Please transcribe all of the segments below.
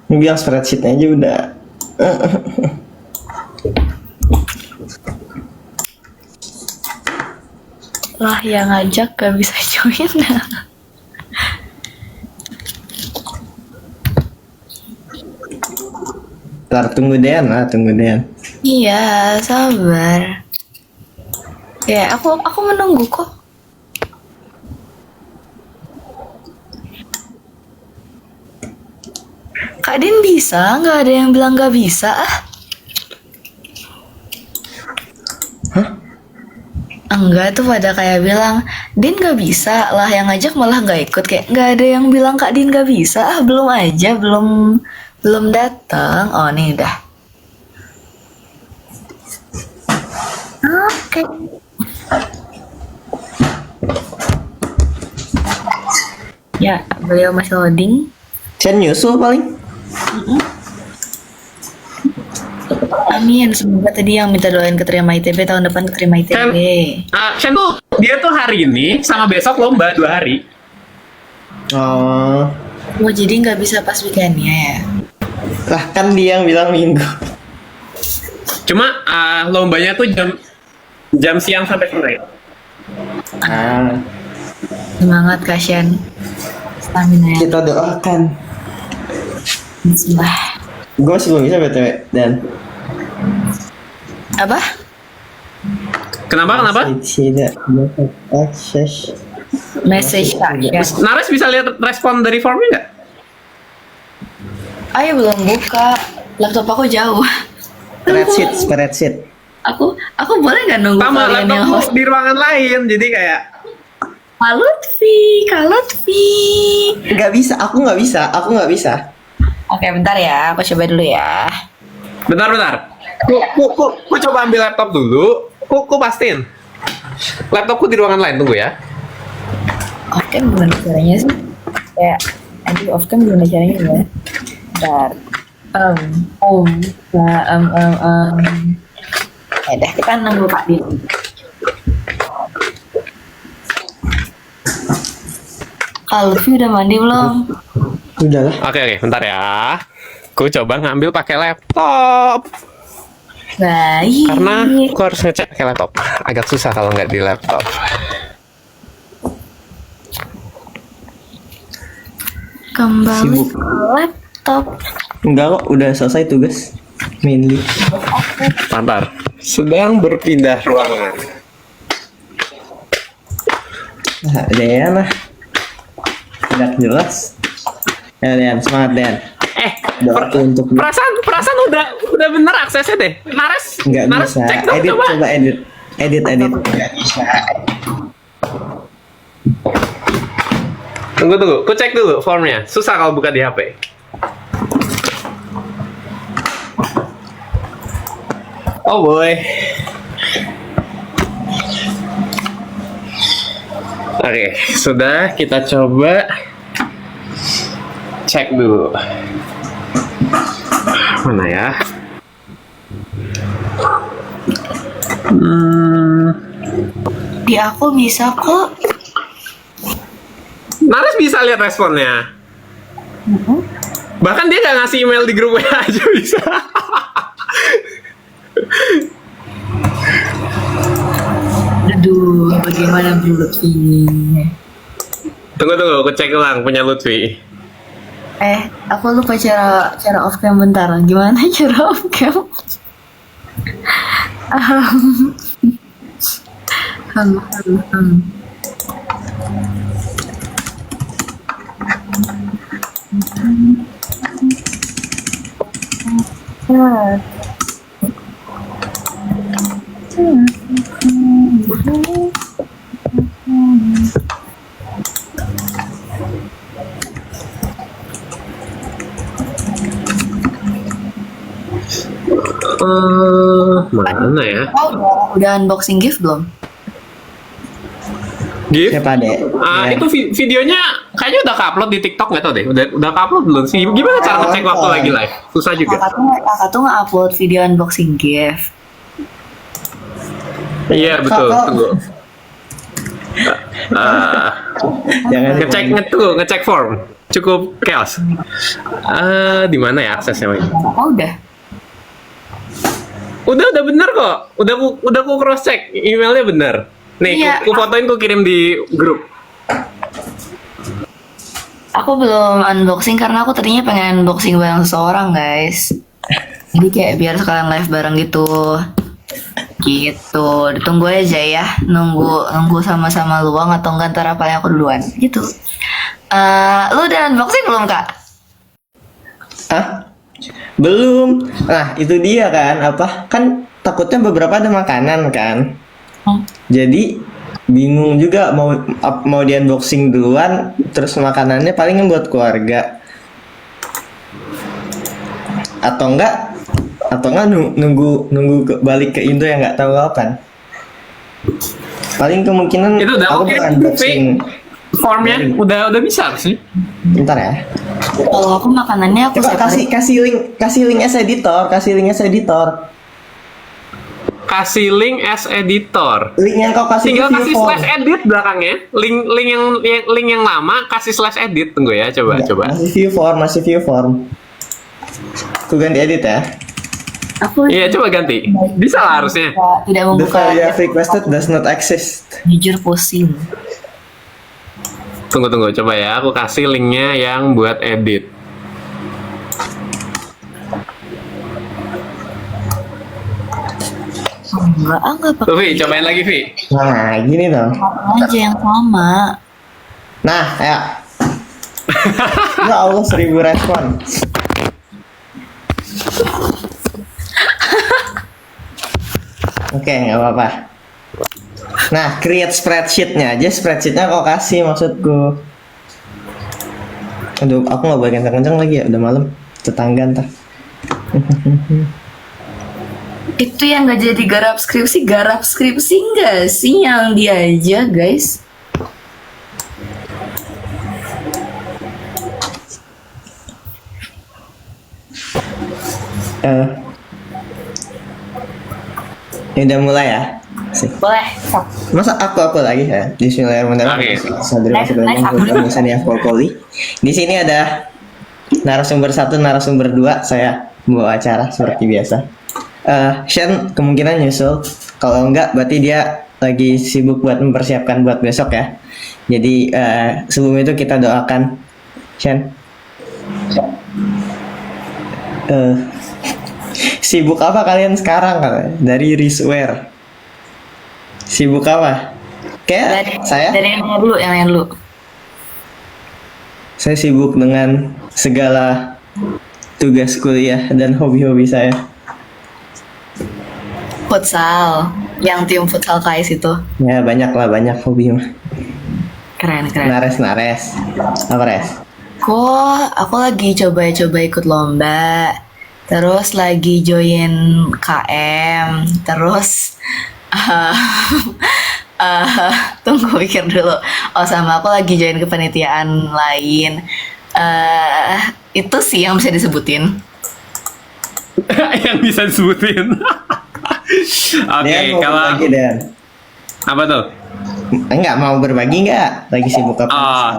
Bilang spreadsheet aja udah. Lah yang ngajak gak bisa join. Ntar tunggu Dean lah, tunggu Dean. Iya, sabar. Ya, aku menunggu kok. Kak Din bisa, nggak ada yang bilang nggak bisa ah. Hah? Enggak tuh pada kayak bilang, Din nggak bisa lah yang ngajak malah nggak ikut kayak nggak ada yang bilang Kak Din nggak bisa ah belum aja belum datang. Oh nih udah. Oke. Ya, beliau masih loading. Chen nyusul paling. Amin, semoga tadi yang minta doain keterima ITB tahun depan keterima ITB. Shen tuh dia tuh hari ini sama besok lomba 2 hari. Oh. Oh jadi nggak bisa pas weekendnya ya? Lah kan dia yang bilang minggu. Cuma lombanya tuh jam siang sampai sore. Ah, Semangat kasihan. Stamina ya. kita doakan. Bismillah. Gue masih belum bisa BTW dan. Apa? Kenapa? Tidak dapat akses. Message Kak ya. Nares bisa lihat respon dari formnya nggak? Ayo belum buka. Laptop aku jauh. Spreadsheet. Aku boleh nggak nunggu Sama kalian yang laptopku host? di ruangan lain, jadi kayak Kak Lutfi. Nggak bisa, aku nggak bisa. Oke bentar ya, aku coba dulu ya. bentar. Ku coba ambil laptop dulu. Ku pastiin. Laptopku di ruangan lain, tunggu ya. Off cam gimana caranya sih? Kayak, aduh off cam gimana caranya ya? Bentar. Ya udah, kita nunggu Kak Din. Kak Lutfi udah mandi belum? Udah lah. Oke, bentar ya. Ku coba ngambil pakai laptop. Baik. Karena aku harus ngecek pakai laptop. Agak susah kalau nggak di laptop. Kembali Sibuk. ke laptop. Enggak kok, udah selesai tugas. Mainly. Bentar. Sedang berpindah ruangan. Nah, Dean lah. Tidak jelas. Ya Dean, semangat Dean. Doaku untuk Perasaan udah bener aksesnya deh. Nares nggak bisa. cek dong Edit coba. coba edit. Nggak bisa. Tunggu. Ku cek dulu formnya. Susah kalau buka di HP. Oh boy. Oke, sudah kita coba cek dulu. Mana ya? Di aku bisa kok. Nares bisa lihat responnya. Bahkan dia nggak ngasih email di grup WA aja bisa. Aduh, bagaimana Bu Lutfi? Tunggu, aku cek ulang punya Lutfi. Aku lupa cara off cam bentar. Gimana cara off cam? Um, um, um. Ah. Mana ya? Oh, udah unboxing gift belum? Gift? Siapa Dek? Ya. Itu videonya kayaknya udah ke-upload di TikTok nggak tau deh. Udah ke-upload belum sih? Gimana cara ngecek waktu lagi live? Susah juga. Kakak tuh nge-upload video unboxing gift. Iya betul. Kakak. Tunggu. Jangan Ngecek form. cukup chaos. Di mana ya aksesnya? Wei? Oh, udah. Udah bener kok. Udah ku cross check, emailnya bener. Nih, Iya. ku fotoin, ku kirim di grup. Aku belum unboxing karena aku tadinya pengen unboxing bareng seseorang, guys. Jadi kayak biar sekalian live bareng gitu. Gitu. Ditunggu aja ya. Nunggu sama-sama luang atau enggak ntar apa yang aku duluan. Gitu. Lu udah unboxing belum, Kak? Ah, belum. Nah, itu dia kan, apa? Kan takutnya beberapa ada makanan kan. Jadi bingung juga mau di unboxing duluan, terus makanannya paling buat keluarga. Atau enggak nunggu balik ke Indo yang nggak tahu kapan. Paling kemungkinan Itu udah aku oke, bakal unboxing. Formnya udah bisa sih. Bentar ya. Kalau aku makanannya aku Coba separate. kasih link as editor. Kasih link as editor. Link yang kau kasih Tinggal di kasih view form. slash edit belakangnya. Link yang lama kasih slash edit. Tunggu ya, coba. Masih view form. Aku ganti edit ya. Aku Iya, coba ganti. Bisa lah harusnya. tidak The membuka. file you have requested does not exist. Jujur pusing. Tunggu, coba ya. Aku kasih linknya yang buat edit. Enggak Tuh, pakai. Vi, cobain lagi, Vi. Nah, gini dong. Aja yang sama. Nah, ya. Ya Allah, 1000 respon. Oke, nggak apa-apa. Nah, create spreadsheet-nya aja. Spreadsheet-nya kau kasih, maksudku. Aduh, aku nggak boleh kenceng-kenceng lagi ya. Udah malam. Tetangga ntar. Itu yang nggak jadi garap skripsi nggak sih yang dia aja, guys? Ini udah mulai ya. Sih. Boleh. Sok. Masa aku lagi ya. Bismillahirrahmanirrahim. Oke. Di sini ada narasumber 1, narasumber 2. Saya membawa acara seperti biasa. Shen kemungkinan nyusul. Kalau enggak berarti dia lagi sibuk buat mempersiapkan buat besok ya. Jadi sebelum itu kita doakan Shen. Sibuk apa kalian sekarang dari Risware? Sibuk apa? Kayak saya Dari yang nanya dulu. Saya sibuk dengan segala tugas kuliah dan hobi-hobi saya. Futsal, yang tim futsal KS itu. Ya banyak hobi mah. Keren. Nares. Apa res? Aku lagi coba-coba ikut lomba. Terus lagi join KM. Terus tunggu pikir dulu. Oh, sama aku lagi join kepanitiaan lain. Itu sih yang bisa disebutin. Yang bisa disebutin. Oke, Dean mau kalau berbagi, Dean. apa tuh? Enggak mau berbagi nggak? Lagi sibuk apa? Oh,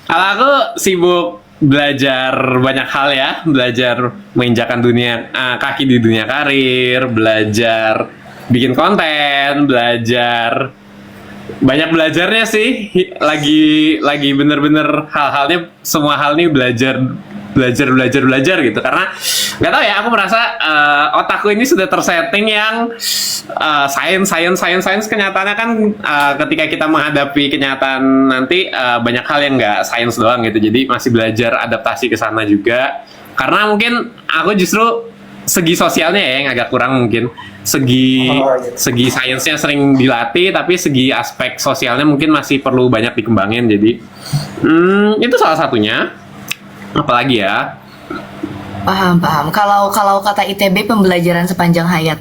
kalau aku sibuk belajar banyak hal ya, belajar menginjakan kaki di dunia karir, belajar bikin konten, belajar banyak belajarnya sih. Lagi bener-bener semua hal nih belajar gitu, karena nggak tahu ya, aku merasa otakku ini sudah tersetting yang science. Kenyataannya kan ketika kita menghadapi kenyataan nanti banyak hal yang nggak science doang gitu, jadi masih belajar adaptasi ke sana juga, karena mungkin aku justru segi sosialnya ya yang agak kurang, mungkin segi sainsnya sering dilatih, tapi segi aspek sosialnya mungkin masih perlu banyak dikembangin. Jadi itu salah satunya. Apalagi ya? Paham. Kalau kata ITB pembelajaran sepanjang hayat.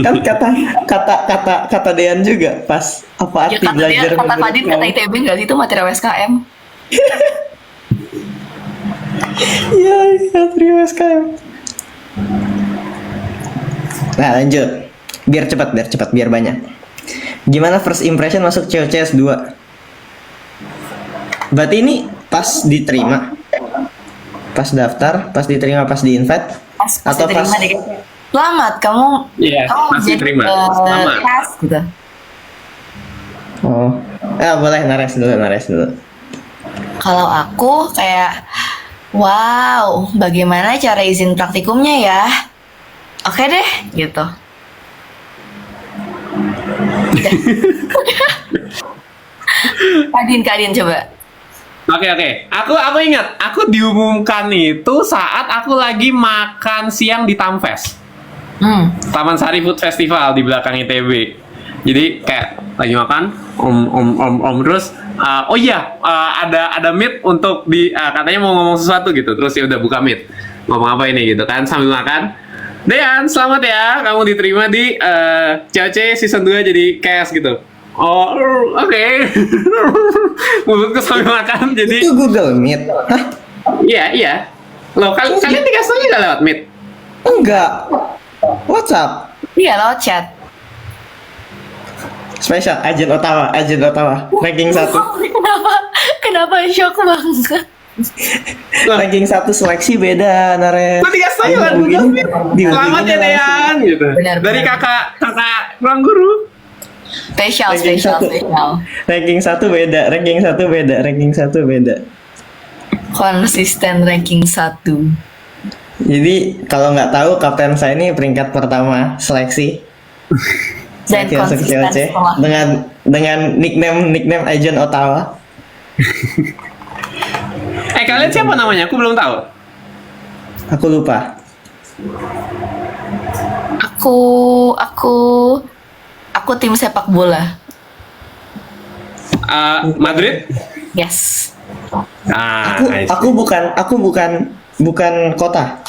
Kan kata Dean juga pas apa Ya arti kata belajar dia, kata menurut Fadin, kata kamu? ITB nggak sih itu materi SKM? Iya, terima SKM. Nah lanjut, biar cepat, biar banyak. Gimana first impression masuk COCS 2? Berarti ini pas diterima, pas daftar, pas diterima, pas di invite, Pas atau diterima pas dikasih, selamat kamu Iya, kamu pas jadi diterima. Selamat. cast gitu. oh boleh nares dulu. Kalau aku kayak, wow, bagaimana cara izin praktikumnya ya? Oke deh, gitu. Kadin coba. Oke. Aku ingat, aku diumumkan itu saat aku lagi makan siang di Tamfest. Taman Sari Food Festival di belakang ITB. Jadi kayak lagi makan, om terus, oh iya, ada meet untuk katanya mau ngomong sesuatu gitu. Terus ya udah buka meet, ngomong apa ini gitu kan sambil makan. Dean, selamat ya, kamu diterima di COC season 2 jadi cast gitu. Oh, oke. Mulutku sambil makan jadi. Itu Google Meet. Hah? Iya. Loh, kalian dikasih nggak lewat meet? Enggak. WhatsApp. Iya, lewat chat. Spesial agent Ottawa, ranking 1. Kenapa shock banget? Lah, Ranking 1 seleksi beda, Nares. kok dikasih lewat Google Meet? Selamat ya Dean gitu. Benar. Dari kakak ruang guru. Spesial. Ranking 1 beda. Konsisten ranking 1. Jadi kalau nggak tahu kapten saya ini peringkat pertama seleksi. Dan Seleksi masuk konsisten COC setelah. dengan nickname agent Ottawa. Kalian siapa namanya? Aku belum tahu. Aku lupa. Aku tim sepak bola. Madrid? Yes. I see. Aku bukan kota.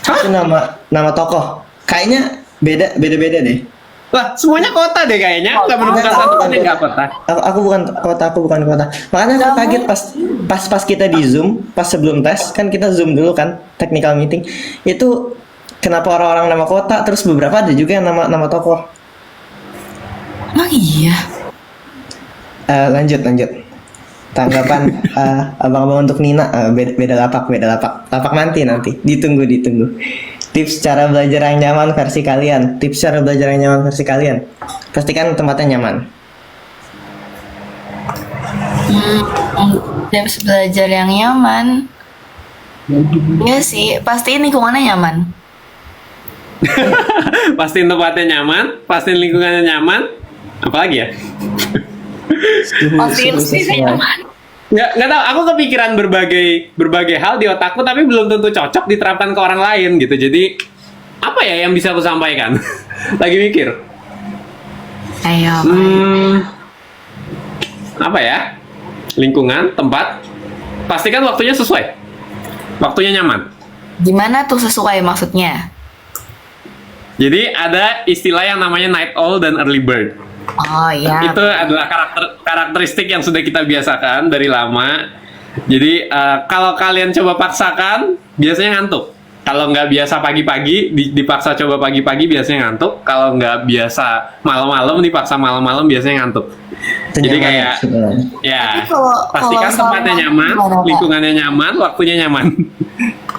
Hah? Itu nama tokoh. Kayaknya beda deh. Lah, semuanya kota deh kayaknya. Nggak menemukan satu pun yang nggak kota. Aku bukan kota. Makanya aku kaget pas kita di Zoom, pas sebelum tes kan kita Zoom dulu kan, technical meeting. Itu kenapa orang-orang nama kota, terus beberapa ada juga yang nama tokoh. Emang iya? Lanjut. Tanggapan abang-abang untuk Nina, beda lapak. Lapak nanti ditunggu. Tips cara belajar yang nyaman versi kalian. Pastikan tempatnya nyaman. Tips belajar yang nyaman. Iya sih, pastiin lingkungannya nyaman. Pastiin tempatnya nyaman, pastiin lingkungannya nyaman. Apalagi ya? Pastiin sih nyaman. Nggak tahu. Aku kepikiran berbagai hal di otakku, tapi belum tentu cocok diterapkan ke orang lain gitu. Jadi apa ya yang bisa aku sampaikan? Lagi mikir. Ayo. Apa ya? Lingkungan, tempat. Pastikan waktunya sesuai. Waktunya nyaman. Gimana tuh sesuai maksudnya? Jadi ada istilah yang namanya night owl dan early bird. Oh iya. Itu adalah karakteristik yang sudah kita biasakan dari lama. Jadi kalau kalian coba paksakan, biasanya ngantuk. Kalau nggak biasa pagi-pagi, dipaksa coba pagi-pagi, biasanya ngantuk. Kalau nggak biasa malam-malam, dipaksa malam-malam, biasanya ngantuk. Jadi kayak, ya, Tapi kalau pastikan selalu tempatnya ngantuk nyaman, gimana, Kak? lingkungannya nyaman, waktunya nyaman.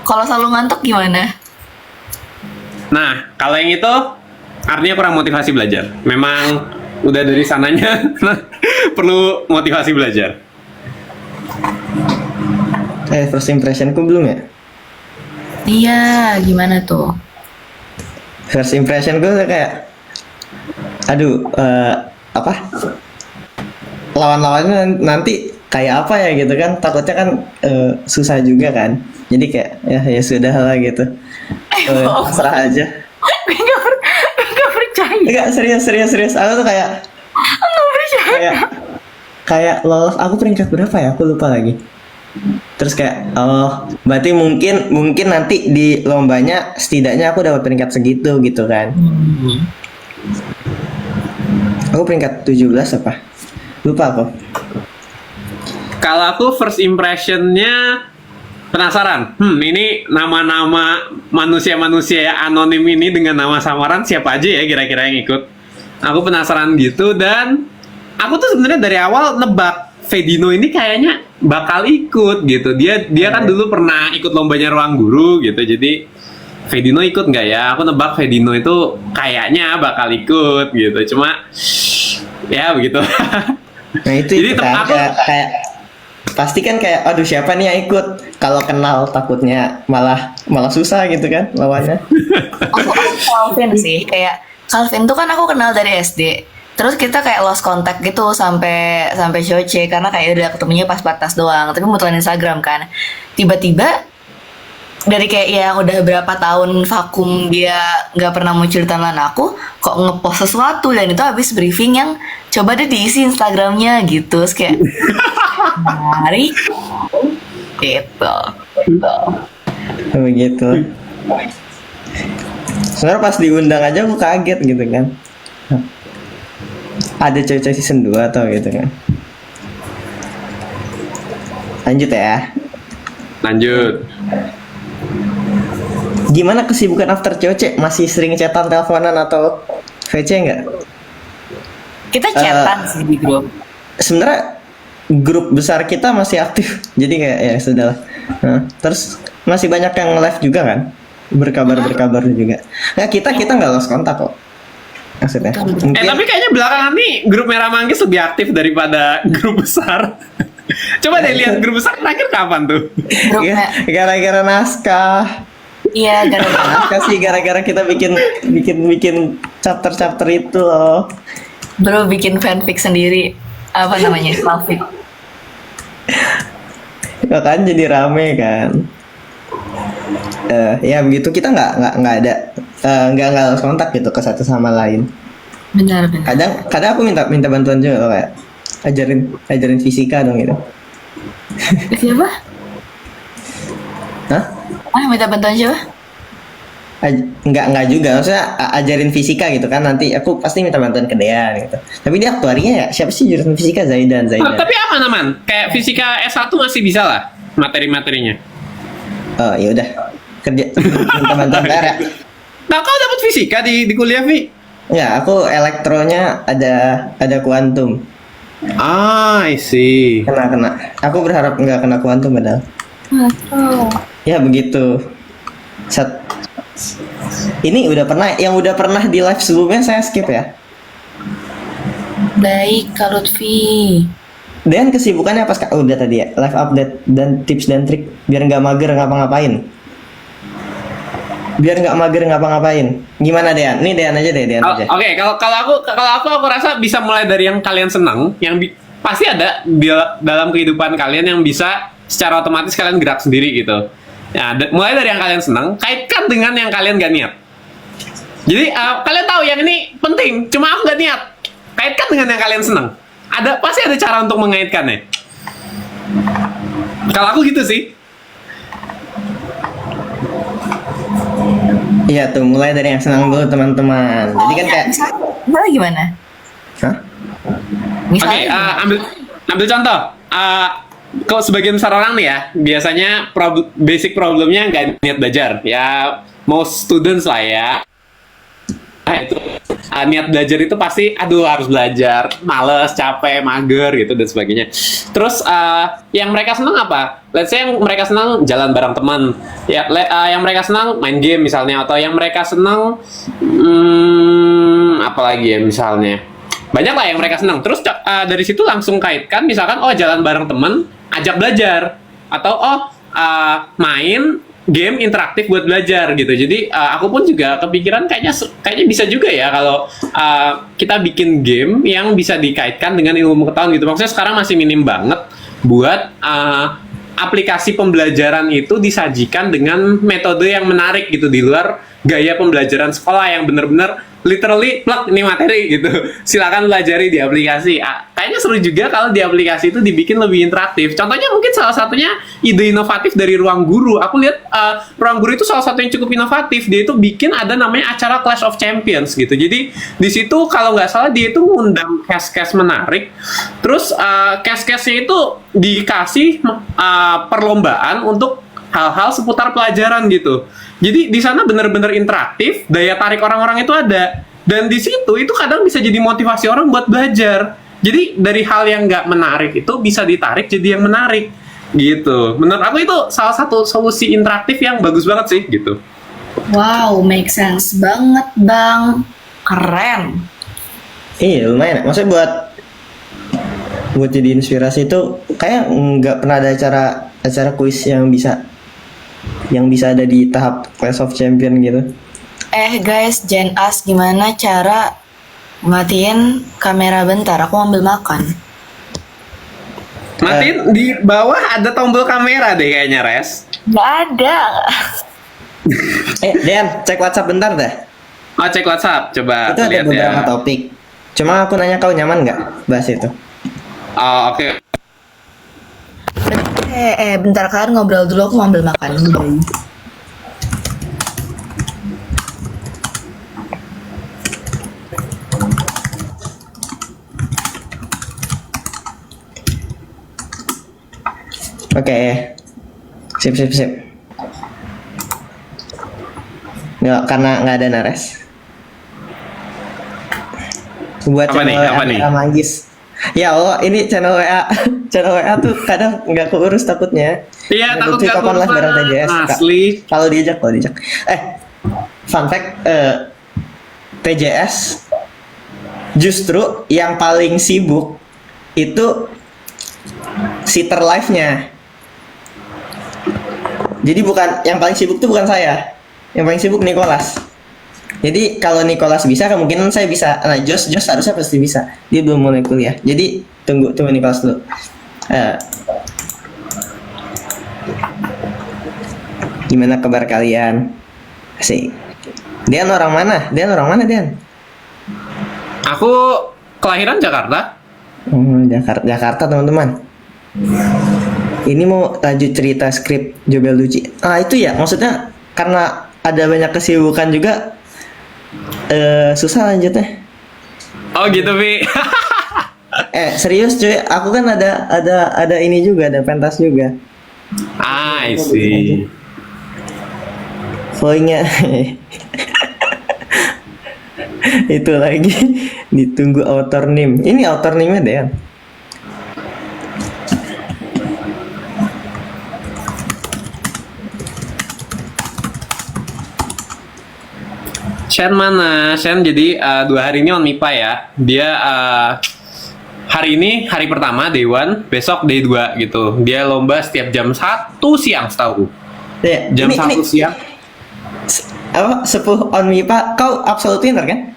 Kalau selalu ngantuk gimana? Nah, kalau yang itu artinya kurang motivasi belajar. Memang udah dari sananya perlu motivasi belajar. First impressionku belum ya? Iya, gimana tuh? First impressionku kayak, aduh, apa? Lawan-lawannya nanti kayak apa ya gitu kan? Takutnya kan susah juga kan. Jadi kayak ya sudah lah gitu. Serah aja. Gue gak percaya. Enggak, serius. Aku tuh kayak Gak percaya. kayak lolos. Aku peringkat berapa ya? Aku lupa lagi. Terus kayak berarti mungkin nanti di lombanya setidaknya aku dapat peringkat segitu gitu kan. Aku peringkat 17 apa? Lupa aku. Kalau aku first impressionnya penasaran. Ini nama-nama manusia-manusia anonim ini dengan nama samaran siapa aja ya kira-kira yang ikut. Aku penasaran gitu, dan aku tuh sebenarnya dari awal nebak Fedino ini kayaknya bakal ikut gitu. Dia kan dulu pernah ikut lombanya Ruang Guru gitu. Jadi Fedino ikut nggak ya? Aku nebak Fedino itu kayaknya bakal ikut gitu. Cuma ya begitu. Nah itu Jadi itu kan kayak pasti kan kayak aduh siapa nih yang ikut, kalau kenal takutnya malah susah gitu kan lawannya. Aku Calvin sih, kayak Calvin tuh kan aku kenal dari SD. Terus kita kayak lost contact gitu sampai Coce karena kayak udah ketemunya pas batas doang. Tapi mutuan Instagram kan. Tiba-tiba dari kayak yang udah berapa tahun vakum dia nggak pernah muncul di timeline aku, kok ngepost sesuatu dan itu habis briefing yang coba deh diisi Instagramnya gitu. Terus kayak mari gitu. Begitu. Sebenarnya pas diundang aja aku kaget gitu kan. Ada cewek season 2 atau gitu kan. Lanjut ya. Lanjut. Gimana kesibukan after COC? Masih sering chatan, teleponan atau VC nggak? Kita chatan sih di grup. Sebenarnya grup besar kita masih aktif. Jadi kayak ya sudah lah. Nah, terus masih banyak yang live juga kan? Berkabar juga. Nah, kita nggak lost kontak kok. Maksudnya. Mungkin, Tapi kayaknya belakangan nih grup Merah Manggis lebih aktif daripada grup besar. Coba deh lihat grup besar terakhir kapan tuh? ya, Grupnya, gara-gara naskah. iya gara-gara Naskah sih gara-gara kita bikin chapter itu loh. bro bikin fanfic sendiri, apa namanya, fanfic. Ya kan jadi rame kan. Ya begitu kita nggak ada nggak harus kontak gitu ke satu sama lain. Benar. Kadang aku minta bantuan juga loh, kayak ajarin fisika dong gitu. Siapa? Hah? Minta bantuan siapa? Nggak juga, maksudnya ajarin fisika gitu kan, nanti aku pasti minta bantuan ke Dean gitu. Tapi dia aktuarinya ya siapa sih jurusan fisika? Zaidan. Tapi aman. Kayak fisika S1 masih bisa lah materi-materinya. Oh ya udah kerja minta bantuan PR ya. Nah, kau dapat fisika di kuliah, Vi? Nggak, aku elektronya ada kuantum. Ah, I see. Kena. Aku berharap nggak kena kuantum padahal. Ya begitu. Ini udah pernah di live sebelumnya saya skip ya. Baik Kak Lutfi. Dan kesibukannya pas udah tadi ya, live update dan tips dan trik biar nggak mager ngapa-ngapain. Gimana Dean? Nih Dean aja deh, Dean aja. Oke, kalau aku rasa bisa mulai dari yang kalian senang, yang pasti ada dalam kehidupan kalian yang bisa secara otomatis kalian gerak sendiri gitu. Ya, mulai dari yang kalian senang, kaitkan dengan yang kalian gak niat. Jadi kalian tahu yang ini penting, cuma aku gak niat. Kaitkan dengan yang kalian senang. Pasti ada cara untuk mengaitkannya. Kalau aku gitu sih. Iya tuh, mulai dari yang senang dulu teman-teman. Jadi kan kayak Misalnya gimana? Hah? Oke, ambil contoh. Kalau sebagian besar orang nih ya, biasanya basic problemnya nggak niat belajar. Ya, most students lah ya. Nah, itu niat belajar itu pasti, aduh harus belajar, males, capek, mager gitu dan sebagainya. Terus yang mereka senang apa? Let's say yang mereka senang jalan bareng teman. Ya, yang mereka senang main game misalnya, atau yang mereka senang apa lagi ya misalnya. Banyak lah yang mereka senang. Terus dari situ langsung kaitkan, misalkan jalan bareng teman, ajak belajar, atau main game interaktif buat belajar gitu. Jadi aku pun juga kepikiran kayaknya bisa juga ya kalau kita bikin game yang bisa dikaitkan dengan ilmu pengetahuan gitu. Maksudnya sekarang masih minim banget buat aplikasi pembelajaran itu disajikan dengan metode yang menarik gitu di luar gaya pembelajaran sekolah yang benar-benar literally plug ini materi gitu. Silakan pelajari di aplikasi. Kayaknya seru juga kalau di aplikasi itu dibikin lebih interaktif. Contohnya mungkin salah satunya ide inovatif dari Ruang Guru. Aku lihat Ruang Guru itu salah satu yang cukup inovatif. Dia itu bikin ada namanya acara Clash of Champions gitu. Jadi di situ kalau nggak salah dia itu ngundang cast-cast menarik. Terus cast-castnya itu dikasih perlombaan untuk hal-hal seputar pelajaran gitu. Jadi di sana benar-benar interaktif, daya tarik orang-orang itu ada. Dan di situ itu kadang bisa jadi motivasi orang buat belajar. Jadi dari hal yang nggak menarik itu bisa ditarik jadi yang menarik gitu. Menurut aku itu salah satu solusi interaktif yang bagus banget sih gitu. Wow, make sense banget Bang. Keren. Iya lumayan. Maksudnya buat jadi inspirasi itu kayak nggak pernah ada acara kuis yang bisa ada di tahap Clash of Champion gitu. Guys, Jen As gimana cara matiin kamera bentar? Aku ambil makan. Matiin di bawah ada tombol kamera deh kayaknya, Res. Nggak ada. Dean, cek WhatsApp bentar dah. Oh, cek WhatsApp, coba Itu ada lihat beberapa ya. topik. Cuma aku nanya kau nyaman nggak bahas itu? Oh, oke. Bentar kalian ngobrol dulu, aku mau ambil makan. Bye. Oke. Sip. Nggak, karena nggak ada Nares. Buat Apa nih? Apa nih? Manggis. Ya Allah, ini channel WA. Channel WA tuh kadang nggak keurus takutnya. Iya, takut Lucu nggak kapan lah keurus bareng banget, TJS. asli. Kalau diajak. Fun fact, TJS justru yang paling sibuk itu sitter live-nya. Jadi bukan yang paling sibuk tuh bukan saya. Yang paling sibuk Nicholas. Jadi kalau Nicholas bisa, kemungkinan saya bisa. Nah, Josh harusnya pasti bisa. Dia belum mulai kuliah. Jadi tunggu Nicholas dulu. Gimana kabar kalian? Asik. Dian orang mana? Dian? Aku kelahiran Jakarta. Jakarta teman-teman. Ini mau lanjut cerita skrip Jobel Luci. Itu ya, maksudnya karena ada banyak kesibukan juga, susah lanjutnya. Oh gitu, Vi. Serius cuy, aku kan ada ini juga, ada pentas juga. I see. Poinnya itu lagi ditunggu author name. Ini author name-nya Dean. Shen mana? Shen jadi 2 hari ini on MIPA ya. Dia hari ini hari pertama day 1, besok day 2 gitu. Dia lomba setiap jam 1 siang setahu. Ya, Jam ini 1 siang. Sepuh on MIPA, kau absolute winner kan?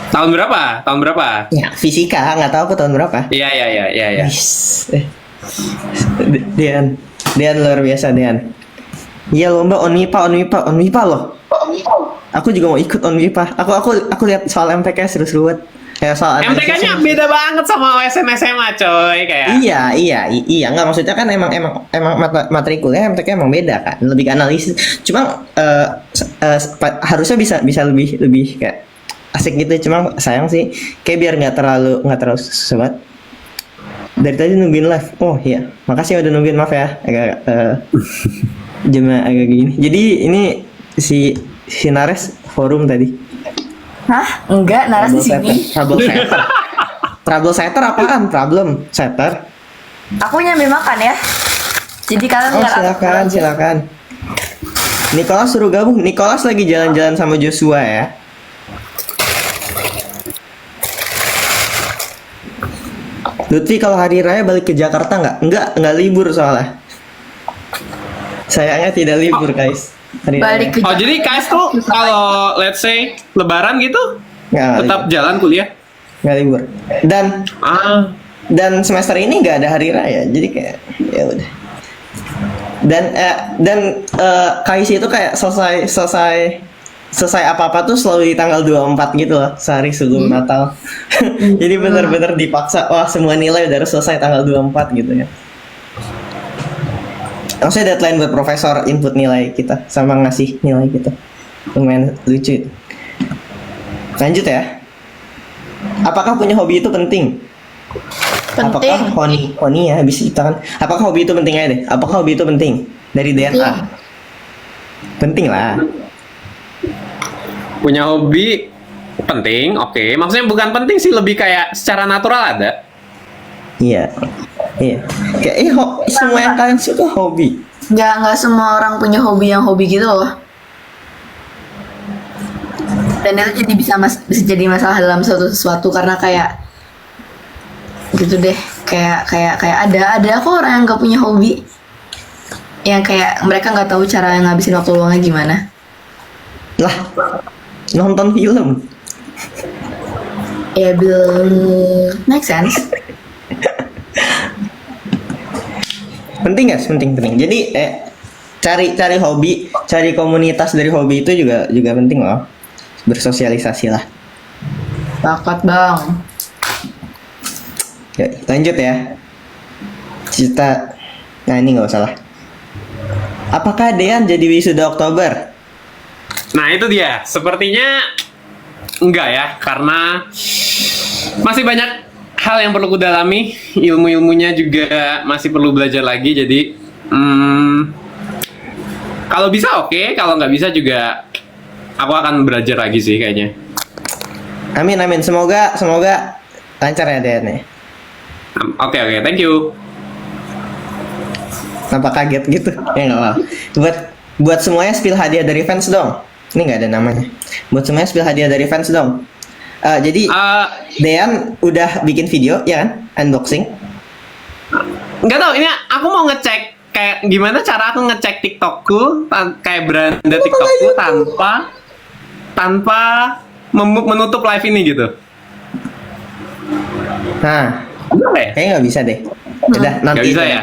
Tahun berapa? Ya, fisika, nggak tahu aku tahun berapa. Iya. Yes. Dean luar biasa Dean. Iya lomba on MIPA loh. Aku juga mau ikut on MIPA. Aku lihat soal MTK seru-seru banget. Kayak soal MTK-nya beda banget sama OSN SMA coy kayak. Iya, nggak maksudnya kan emang matrikulnya MTK emang beda kan, lebih ke analisis. Cuma harusnya bisa lebih kayak asik gitu. Cuma sayang sih, kayak biar nggak terlalu sebat. Dari tadi nungguin live. Oh iya, makasih udah nungguin, maaf ya agak jamnya agak gini. Jadi ini si Nares forum tadi. Hah? Enggak, Naras di sini. Trouble setter apaan? Problem setter. Aku nyambi makan ya. Jadi kalian Oh lihat aku aja. silakan. Nicholas suruh gabung. Nicholas lagi jalan-jalan sama Joshua ya. Lutfi kalau hari raya balik ke Jakarta nggak libur soalnya. Sayangnya tidak libur guys. Hari Balik raya. ke Oh jadi guys tuh kalau let's say lebaran gitu Nggak tetap libur. jalan kuliah. Nggak libur. Dan semester ini nggak ada hari raya, jadi kayak ya udah. Dan KIC itu kayak selesai apa-apa tuh selalu di tanggal 24 gitu loh, sehari sebelum Natal. Jadi benar-benar dipaksa, wah semua nilai udah harus selesai tanggal 24 gitu ya. Maksudnya deadline buat profesor input nilai kita sama ngasih nilai kita. Lumayan lucu. Lanjut ya. Apakah punya hobi itu penting? Apakah Honi ya habis kita kan? Apakah hobi itu penting aja deh? Apakah hobi itu penting dari DNA? Iya. Penting lah. Punya hobi Penting, oke. Maksudnya bukan penting sih, lebih kayak secara natural ada. Iya. Iya. Kayak semua yang kalian suka hobi. Nggak semua orang punya hobi yang hobi gitu loh. Dan itu jadi bisa jadi masalah dalam suatu sesuatu karena kayak gitu deh, kayak ada kok orang yang nggak punya hobi, yang kayak mereka nggak tahu cara ngabisin waktu luangnya gimana. Lah, nonton film. Ya belum make sense. Penting guys, penting. Jadi cari hobi, cari komunitas dari hobi itu juga penting loh. Bersosialisasi lah. Bakat bang. Ya, lanjut ya. Cerita. Nah ini nggak usah lah. Apakah Dean jadi wisuda Oktober? Nah itu dia, sepertinya enggak ya, karena masih banyak hal yang perlu kudalami, ilmu-ilmunya juga masih perlu belajar lagi, jadi kalau bisa oke, kalau nggak bisa juga aku akan belajar lagi sih kayaknya. Amin. Semoga lancar ya Dean ya. Oke, thank you. Kenapa kaget gitu? Ya nggak apa. Buat semuanya spill hadiah dari fans dong. Ini nggak ada namanya. Buat semuanya spill hadiah dari fans dong. Jadi Dean udah bikin video ya kan? Unboxing. Nggak tahu, ini aku mau ngecek kayak gimana cara aku ngecek TikTokku, kayak beranda TikTokku tanpa menutup live ini gitu. Nah, Boleh ya? kayaknya nggak bisa deh. Udah nanti. Nggak bisa ya?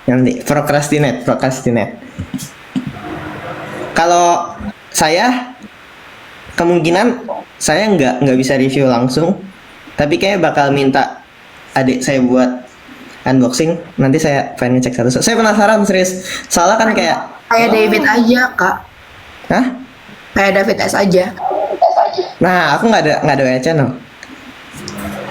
Nanti procrastinate. Kalau saya kemungkinan saya nggak bisa review langsung, tapi kayaknya bakal minta adik saya buat unboxing. Nanti saya pengen ngecek satu. Saya penasaran serius. Soalnya kan kayak David aja kak. Hah? Kayak David S aja. Nah, aku nggak ada WA channel.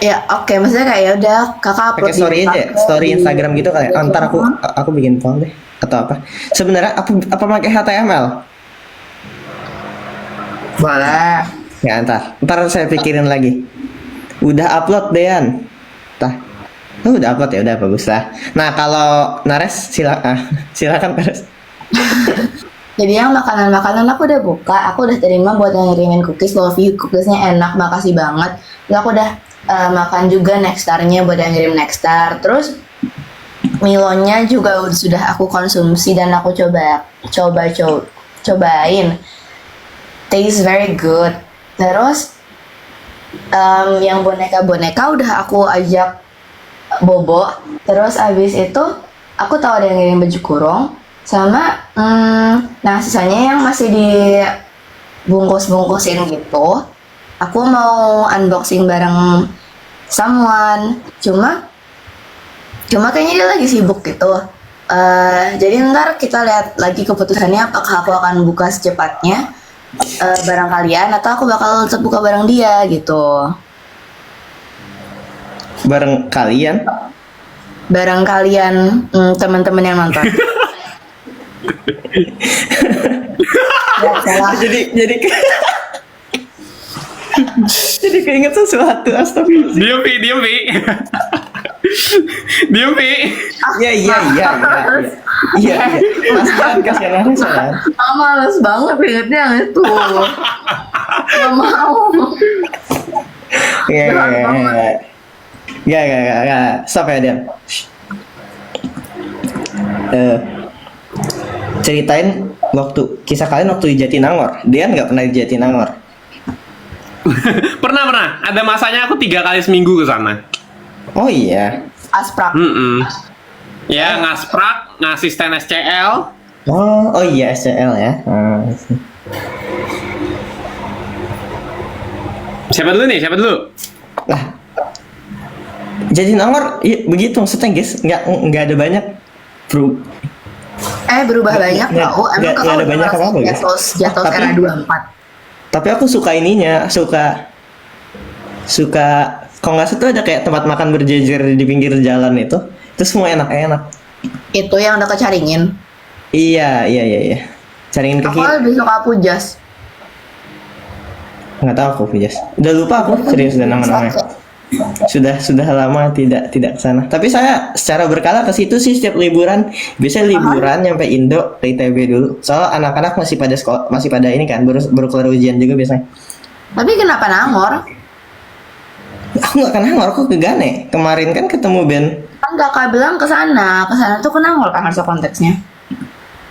Ya oke, maksudnya kayak ya udah kakak upload Pakai story di- aja, story Instagram gitu kali. Ya. Ntar aku bikin poll deh atau apa. Sebenarnya apa pakai HTML? Boleh. Ya ntar saya pikirin lagi. Udah upload Dean. Udah upload ya udah bagus lah. Nah kalau Nares silakan Nares. Jadi yang makanan aku udah buka, aku udah terima buat yang ngirimin cookies, love you, cookiesnya enak, makasih banget. Terus aku udah makan juga Nextarnya buat yang ngirim Nextar. Terus Milonya juga sudah aku konsumsi dan aku cobain. Taste very good. Terus yang boneka udah aku ajak bobo. Terus abis itu aku tahu ada yang ngirim baju kurung sama nah sisanya yang masih dibungkus-bungkusin gitu. Aku mau unboxing bareng someone. Cuma kayaknya dia lagi sibuk gitu. Jadi ntar kita lihat lagi keputusannya apakah aku akan buka secepatnya barang kalian atau aku bakal tetap buka barang dia gitu. Bareng kalian. Barang kalian teman-teman yang nonton. Ya, salah. jadi jadi keinget sesuatu. Astagfirullah. Diam, Pi. Diam, Pi. Iya. Kasihan Nares ya. Males banget ingetnya yang itu. Gak mau. Gak. Stop ya Dian. Ceritain kisah kalian waktu di Jatinangor. Dian nggak pernah di Jatinangor. Pernah. Ada masanya aku 3 kali seminggu ke sana. Oh iya. Asprak. Ya, ngasprak, ngasisten SCL. Oh iya SCL ya. Siapa dulu? Lah. Jatinangor ya, begitu maksudnya guys. Nggak ada banyak Berubah banyak nggak- tau. Emang nggak kakak ada udah banyak ngerasain apa-apa, guys. jatuh Tapi- era 24. Tapi aku suka ininya, suka kalau nggak salah tuh ada kayak tempat makan berjejer di pinggir jalan itu semua enak-enak. Itu yang udah kecaringin. Iya. Cariin ke Aku kiri. lebih suka Pujas. Nggak tahu aku Jas. Udah lupa aku serius dan nama-namanya. Sudah lama tidak kesana. Tapi saya secara berkala ke situ sih setiap liburan. Biasanya liburan nyampe Indo ke ITB dulu. Soalnya anak-anak masih pada sekolah, masih pada ini kan, baru keluar ujian juga biasanya. Tapi kenapa Nangor? Aku nggak ke Nangor, aku ke Gane. Kemarin kan ketemu Ben. Kan kakak bilang ke sana tuh ke Nangor kan harusnya konteksnya.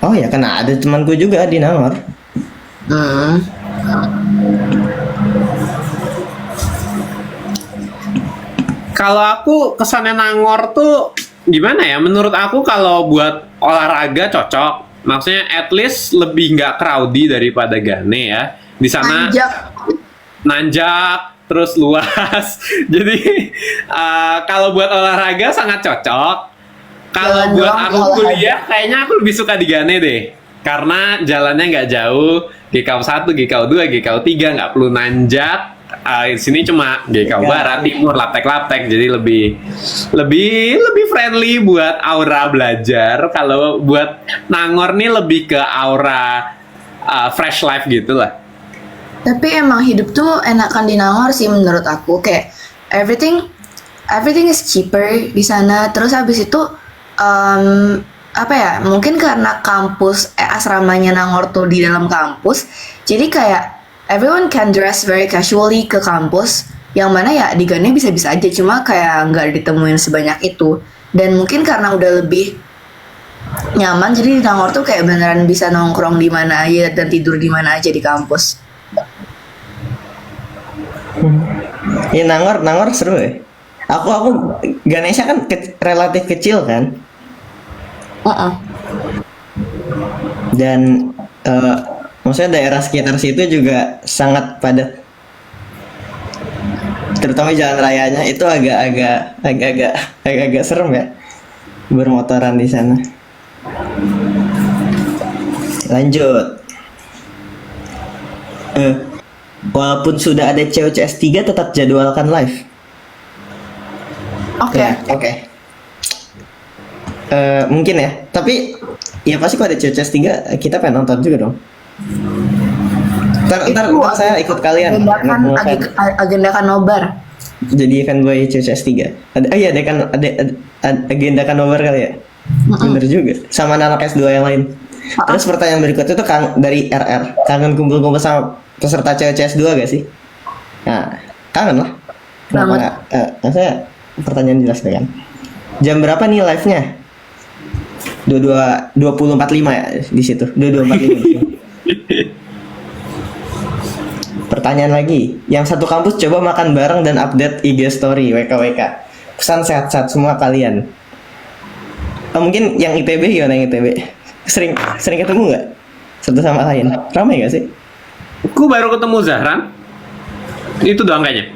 Oh ya, karena ada temanku juga di Nangor. Kalau aku kesannya Nangor tuh gimana ya? Menurut aku kalau buat olahraga cocok. Maksudnya at least lebih nggak crowdy daripada Gane ya. Di sana nanjak terus luas. Jadi kalau buat olahraga sangat cocok. Kalau buat aku kuliah kayaknya aku lebih suka di Gane deh. Karena jalannya nggak jauh. GKU 1, GKU 2, GKU 3 nggak perlu nanjak. Di sini cuma GKU Barat, Timur, laptek-laptek, jadi lebih friendly buat aura belajar. Kalau buat Nangor nih lebih ke aura fresh life gitu lah. Tapi emang hidup tuh enakan di Nangor sih menurut aku, kayak everything is cheaper di sana. Terus habis itu apa ya? Mungkin karena kampus asramanya Nangor tuh di dalam kampus, jadi kayak everyone can dress very casually ke kampus, yang mana ya di Gane bisa-bisa aja, cuma kayak nggak ditemuin sebanyak itu. Dan mungkin karena udah lebih nyaman, jadi di Nangor tuh kayak beneran bisa nongkrong di mana aja dan tidur di mana aja di kampus. Ya Nangor seru ya. Aku Ganesha kan relatif kecil kan. Dan maksudnya daerah sekitar situ juga sangat padat. Terutama jalan rayanya itu agak serem ya bermotoran di sana. Lanjut. Walaupun sudah ada COCS 3 tetap jadwalkan live. Oke. Mungkin ya, tapi ya pasti kalau ada COCS 3 kita pengen nonton juga dong. Ntar saya ikut kalian. Agendakan nobar. Jadi fanboy COCS 3. Iya, ada agendakan nobar kali ya. Bener juga. Sama anak S2 yang lain. Terus pertanyaan berikutnya tuh dari RR. Kangen kumpul-kumpul sama peserta COCS 2 gak sih? Nah, kangen lah. Kenapa nggak? Maksudnya pertanyaan jelas deh kan. Jam berapa nih live-nya? 20.45 ya di situ. 22.45. Pertanyaan lagi. Yang satu kampus coba makan bareng dan update IG story WKWK. Pesan sehat-sehat semua kalian. Mungkin yang ITB gimana yang ITB? Sering ketemu nggak? Satu sama lain. Ramai nggak sih? Aku baru ketemu Zahran. Itu doang kayaknya.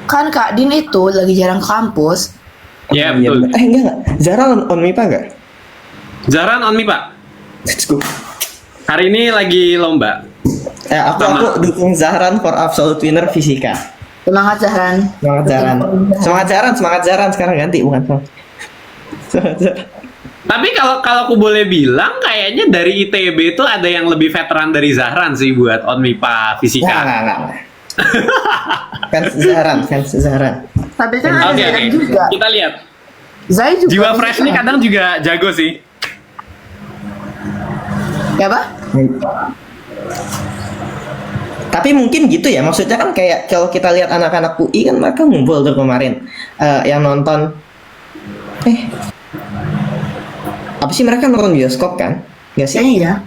Kan Kak Din itu lagi jarang ke kampus. Iya, betul. Enggak. Zara on MIPA nggak? Zahran on MIPA. Let's go. Hari ini lagi lomba. Aku dukung Zahran for absolute winner fisika. Semangat Zahran. Semangat Zahran sekarang ganti bukan. Semangat Zahran. Tapi kalau aku boleh bilang kayaknya dari ITB itu ada yang lebih veteran dari Zahran sih buat on MIPA fisika. Nggak. Fans Zahran. Tapi kan ada Zai juga. Kita lihat. Zai juga. Jiwa fresh nih kadang juga jago sih. Ya Pak? Tapi mungkin gitu ya, maksudnya kan kayak kalau kita lihat anak-anak UI kan mereka ngumpul tuh kemarin yang nonton. Apa sih mereka nonton bioskop kan? Nggak sih? Iya.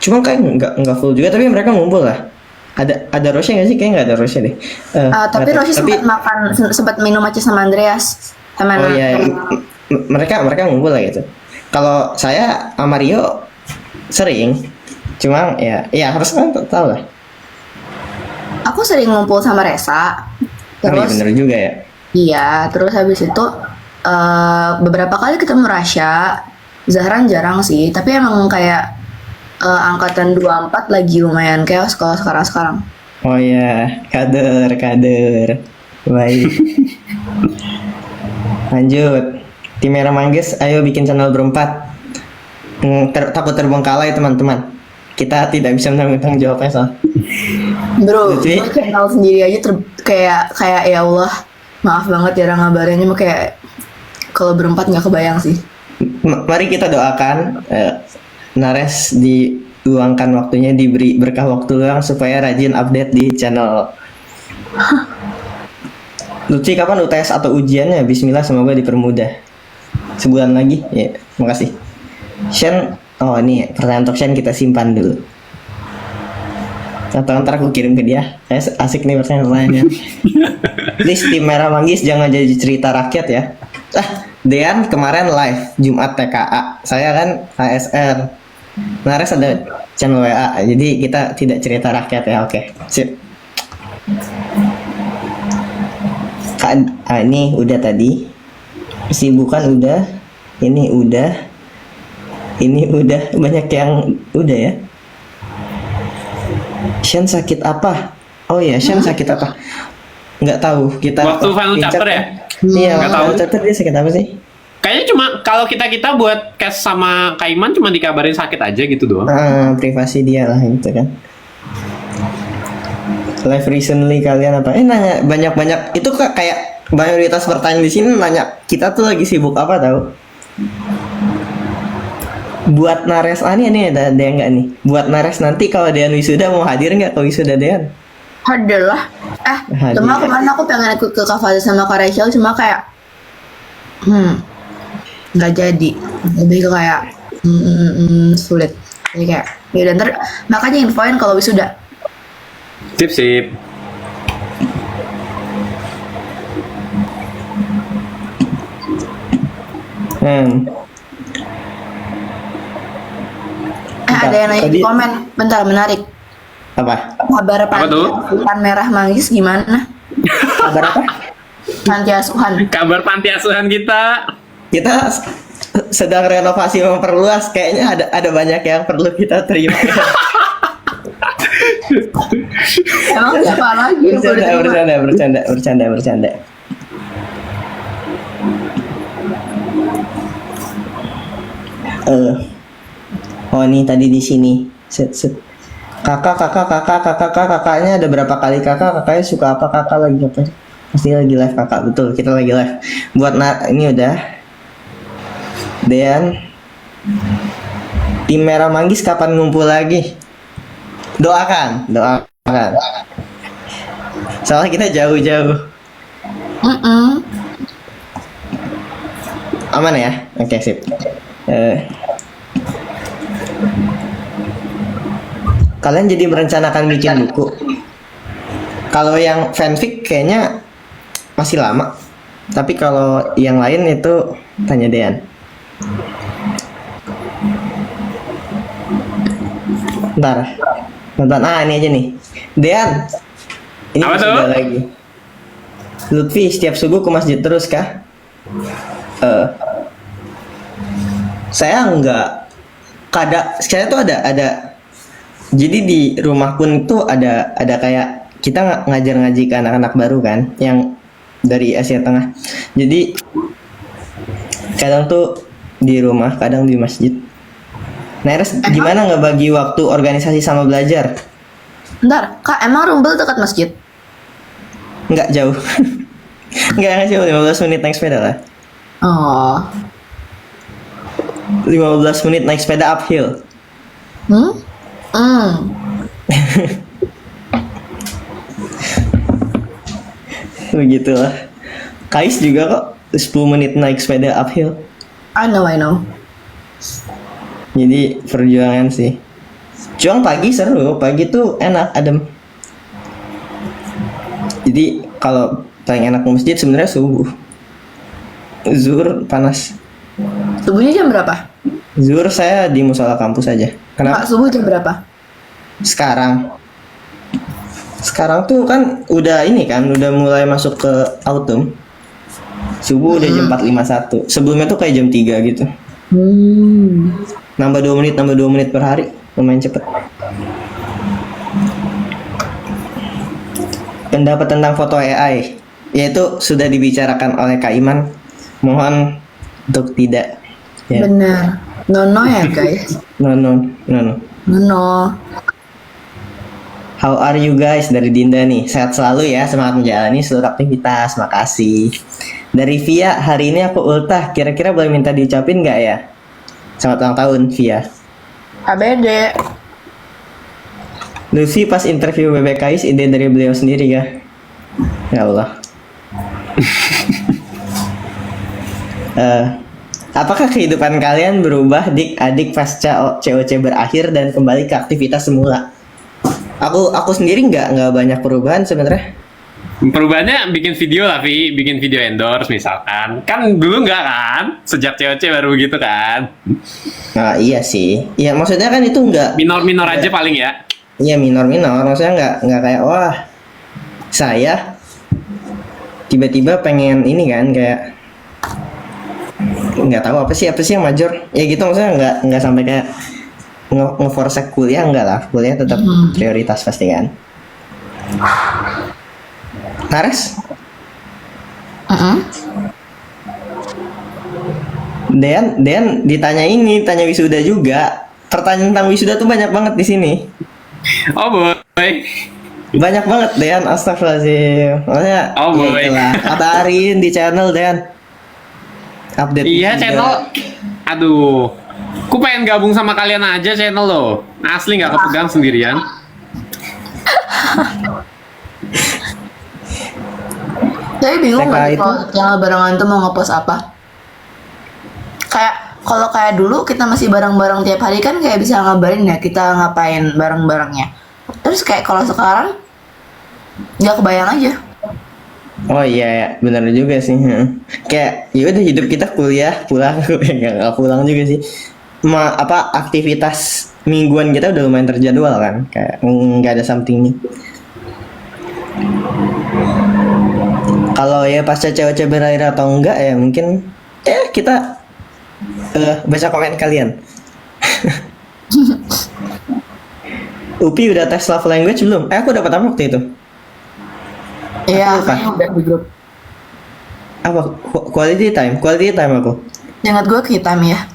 Cuma kayak nggak full juga, tapi mereka ngumpul lah. Ada Rosya nggak sih? Kayak nggak ada Rosya deh. Tapi Rosya sempat minum aja sama Andreas. Oh iya, mereka ngumpul lah gitu. Kalau saya sama Rio sering, cuma ya harus kan tahu lah. Aku sering ngumpul sama Resa. Terus bener juga ya. Iya, terus habis itu beberapa kali ketemu Rasya. Zahran jarang sih, tapi emang kayak angkatan 24 lagi lumayan chaos kalau sekarang. Oh iya, kader. Baik. Lanjut. Tim Merah Manggis, ayo bikin channel berempat. Takut terbengkalai teman-teman. kita tidak bisa menanggung tanggung jawabnya soal. Bro, Jadi- gue channel sendiri aja kayak ya Allah, maaf banget ya ngabarinnya mah kayak kalau berempat nggak kebayang sih. Mari kita doakan Nares diluangkan waktunya, diberi berkah waktu luang supaya rajin update di channel. Lutfi kapan UTS atau ujiannya? Bismillah, semoga dipermudah. Sebulan lagi, ya. Makasih. Shen, oh ini pertanyaan untuk Shen kita simpan dulu. Atau ntar aku kirim ke dia. Kayak asik nih pertanyaannya. Please tim Merah Manggis jangan jadi cerita rakyat ya. Dean kemarin live Jumat TKA. Saya kan ASR. Nares ada channel WA. Jadi kita tidak cerita rakyat ya. Oke, sip. Ini udah tadi. Kesibukan udah. Ini udah. Ini udah. Banyak yang udah ya. Shen sakit apa? Oh ya, Shen sakit apa? Nggak tahu. Kita Waktu final chapter ya? Iya, Nggak tahu. final chapter dia sakit apa sih? Kayaknya cuma kalau kita buat cast sama Kaiman cuma dikabarin sakit aja gitu doang. Privasi dia lah gitu kan. Live recently kalian apa? Nanya banyak itu kayak mayoritas pertanyaan di sini nanya kita tuh lagi sibuk apa tahu? Buat Nares ini ada yang nggak nih? Buat Nares nanti kalau Dean wisuda mau hadir nggak ke wisuda Dean? Hadir lah. Hadir. Cuma kemarin aku pengen ikut ke Kak Fadil sama Kak Rachel, cuma kayak nggak jadi. Lebih ke kayak sulit. Jadi kayak ya ntar makanya infoin kalau wisuda. Sip. Ada yang nanya di Tadi- komen. Bentar, menarik. Apa? Kabar Apa tuh? Panti Merah Manggis gimana? Kabar apa? Panti asuhan. Kabar panti asuhan kita. Kita sedang renovasi memperluas. Kayaknya ada banyak yang perlu kita terima. Emang siapa lagi yang perlu diterima? Bercanda. Oh nih tadi di sini. Set. Kakaknya ada berapa kali kakaknya suka apa lagi apa? Pasti lagi live kakak, betul, kita lagi live. Buat ini udah. Dean, tim Merah Manggis kapan ngumpul lagi? Doakan. Soalnya kita jauh-jauh. Aman ya? Oke, sip. Kalian jadi merencanakan bikin buku? Kalau yang fanfic kayaknya masih lama. Tapi kalau yang lain itu tanya Dean. Bentar. Ini aja nih. Dean. Ini Apa masih tuh? ada lagi. Lutfi setiap subuh ke masjid terus kah? Saya enggak. Saya tuh ada. Jadi di rumah pun itu ada kayak kita ngaji ke anak-anak baru kan, yang dari Asia Tengah. Jadi kadang tuh di rumah, kadang di masjid. Neres, gimana ngebagi waktu organisasi sama belajar? Bentar, Kak, emang Rumble dekat masjid? Nggak jauh. Nggak jauh, 15 menit naik sepeda lah. Oh. 15 menit naik sepeda uphill. Begitulah. Kais juga kok 10 menit naik sepeda uphill. I know. Jadi perjuangan sih. Cuma pagi seru, pagi tuh enak, adem. Jadi kalau paling enak ke masjid sebenarnya subuh. Zuhur panas. Subuhnya jam berapa? Zuhur saya di musola kampus aja. Kak, Kenapa? subuh jam berapa? Sekarang tuh kan udah ini kan, udah mulai masuk ke autumn. Subuh udah jam 4.51. Sebelumnya tuh kayak jam 3 gitu. Nambah 2 menit per hari. Lumayan cepet. Pendapat tentang foto AI, yaitu sudah dibicarakan oleh Kak Iman. Mohon untuk tidak. Ya. Benar. No ya guys. No. No. How are you guys? Dari Dinda nih. Sehat selalu ya, semangat menjalani seluruh aktivitas. Makasih. Dari Via, hari ini aku ultah. Kira-kira boleh minta diucapin nggak ya? Selamat ulang tahun, Via. ABD. Lucy pas interview BBKIS ide dari beliau sendiri ya. Ya Allah. Apakah kehidupan kalian berubah dik-adik pasca COC berakhir dan kembali ke aktivitas semula? Aku sendiri nggak banyak perubahan sebenarnya. Perubahannya bikin video lah, Vi. Bikin video endorse misalkan. Kan dulu nggak kan? Sejak COC baru gitu kan. Nah, iya sih. Iya maksudnya kan itu nggak. Minor-minor aja paling ya. Iya minor. Maksudnya nggak kayak wah saya tiba-tiba pengen ini kan kayak nggak tahu apa sih yang major ya gitu, maksudnya nggak sampai kayak ngeforce kuliah, enggak lah, kuliah tetap prioritas pasti kan. Nares? Dean tanya wisuda juga. Pertanyaan tentang wisuda tuh banyak banget di sini. Oh boy. Banyak banget Dean, astagfirullahaladzim. Maksudnya Oh, boy. itulah. Kabarin di channel Dean. Update Iya wisuda. channel. Aduh. Ku pengen gabung sama kalian aja channel lo. Asli nggak kepegang sendirian. Tapi bingung TK nggak sih itu- kalau channel barengan tuh mau ngepost apa? Kayak kalau kayak dulu kita masih bareng-bareng tiap hari kan kayak bisa ngabarin ya kita ngapain bareng-barengnya. Terus kayak kalau sekarang nggak kebayang aja. Oh iya, ya, benar juga sih. Kayak ya udah hidup kita kuliah, pulang, nggak pulang juga sih. Aktivitas mingguan kita udah lumayan terjadwal kan, kayak nggak ada somethingnya. Kalau ya pasca COC berakhir atau enggak ya mungkin kita baca komen kalian. Upi udah tes love language belum? Aku dapat apa waktu itu? Iya, Apa? kayaknya udah di grup. Apa? Quality time aku. Ingat gue hitam ya.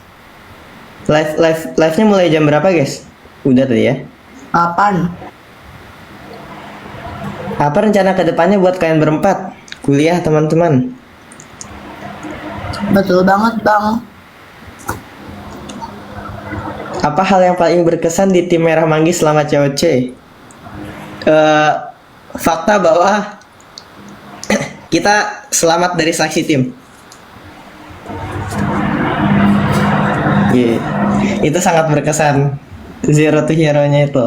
Live-nya mulai jam berapa guys? Udah tadi ya. 8. Apa rencana kedepannya buat kalian berempat? Kuliah teman-teman. Betul banget bang. Apa hal yang paling berkesan di tim Merah Manggis selama COC? Fakta bahwa kita selamat dari seleksi tim. Iya. Itu sangat berkesan. Zero to hero-nya itu.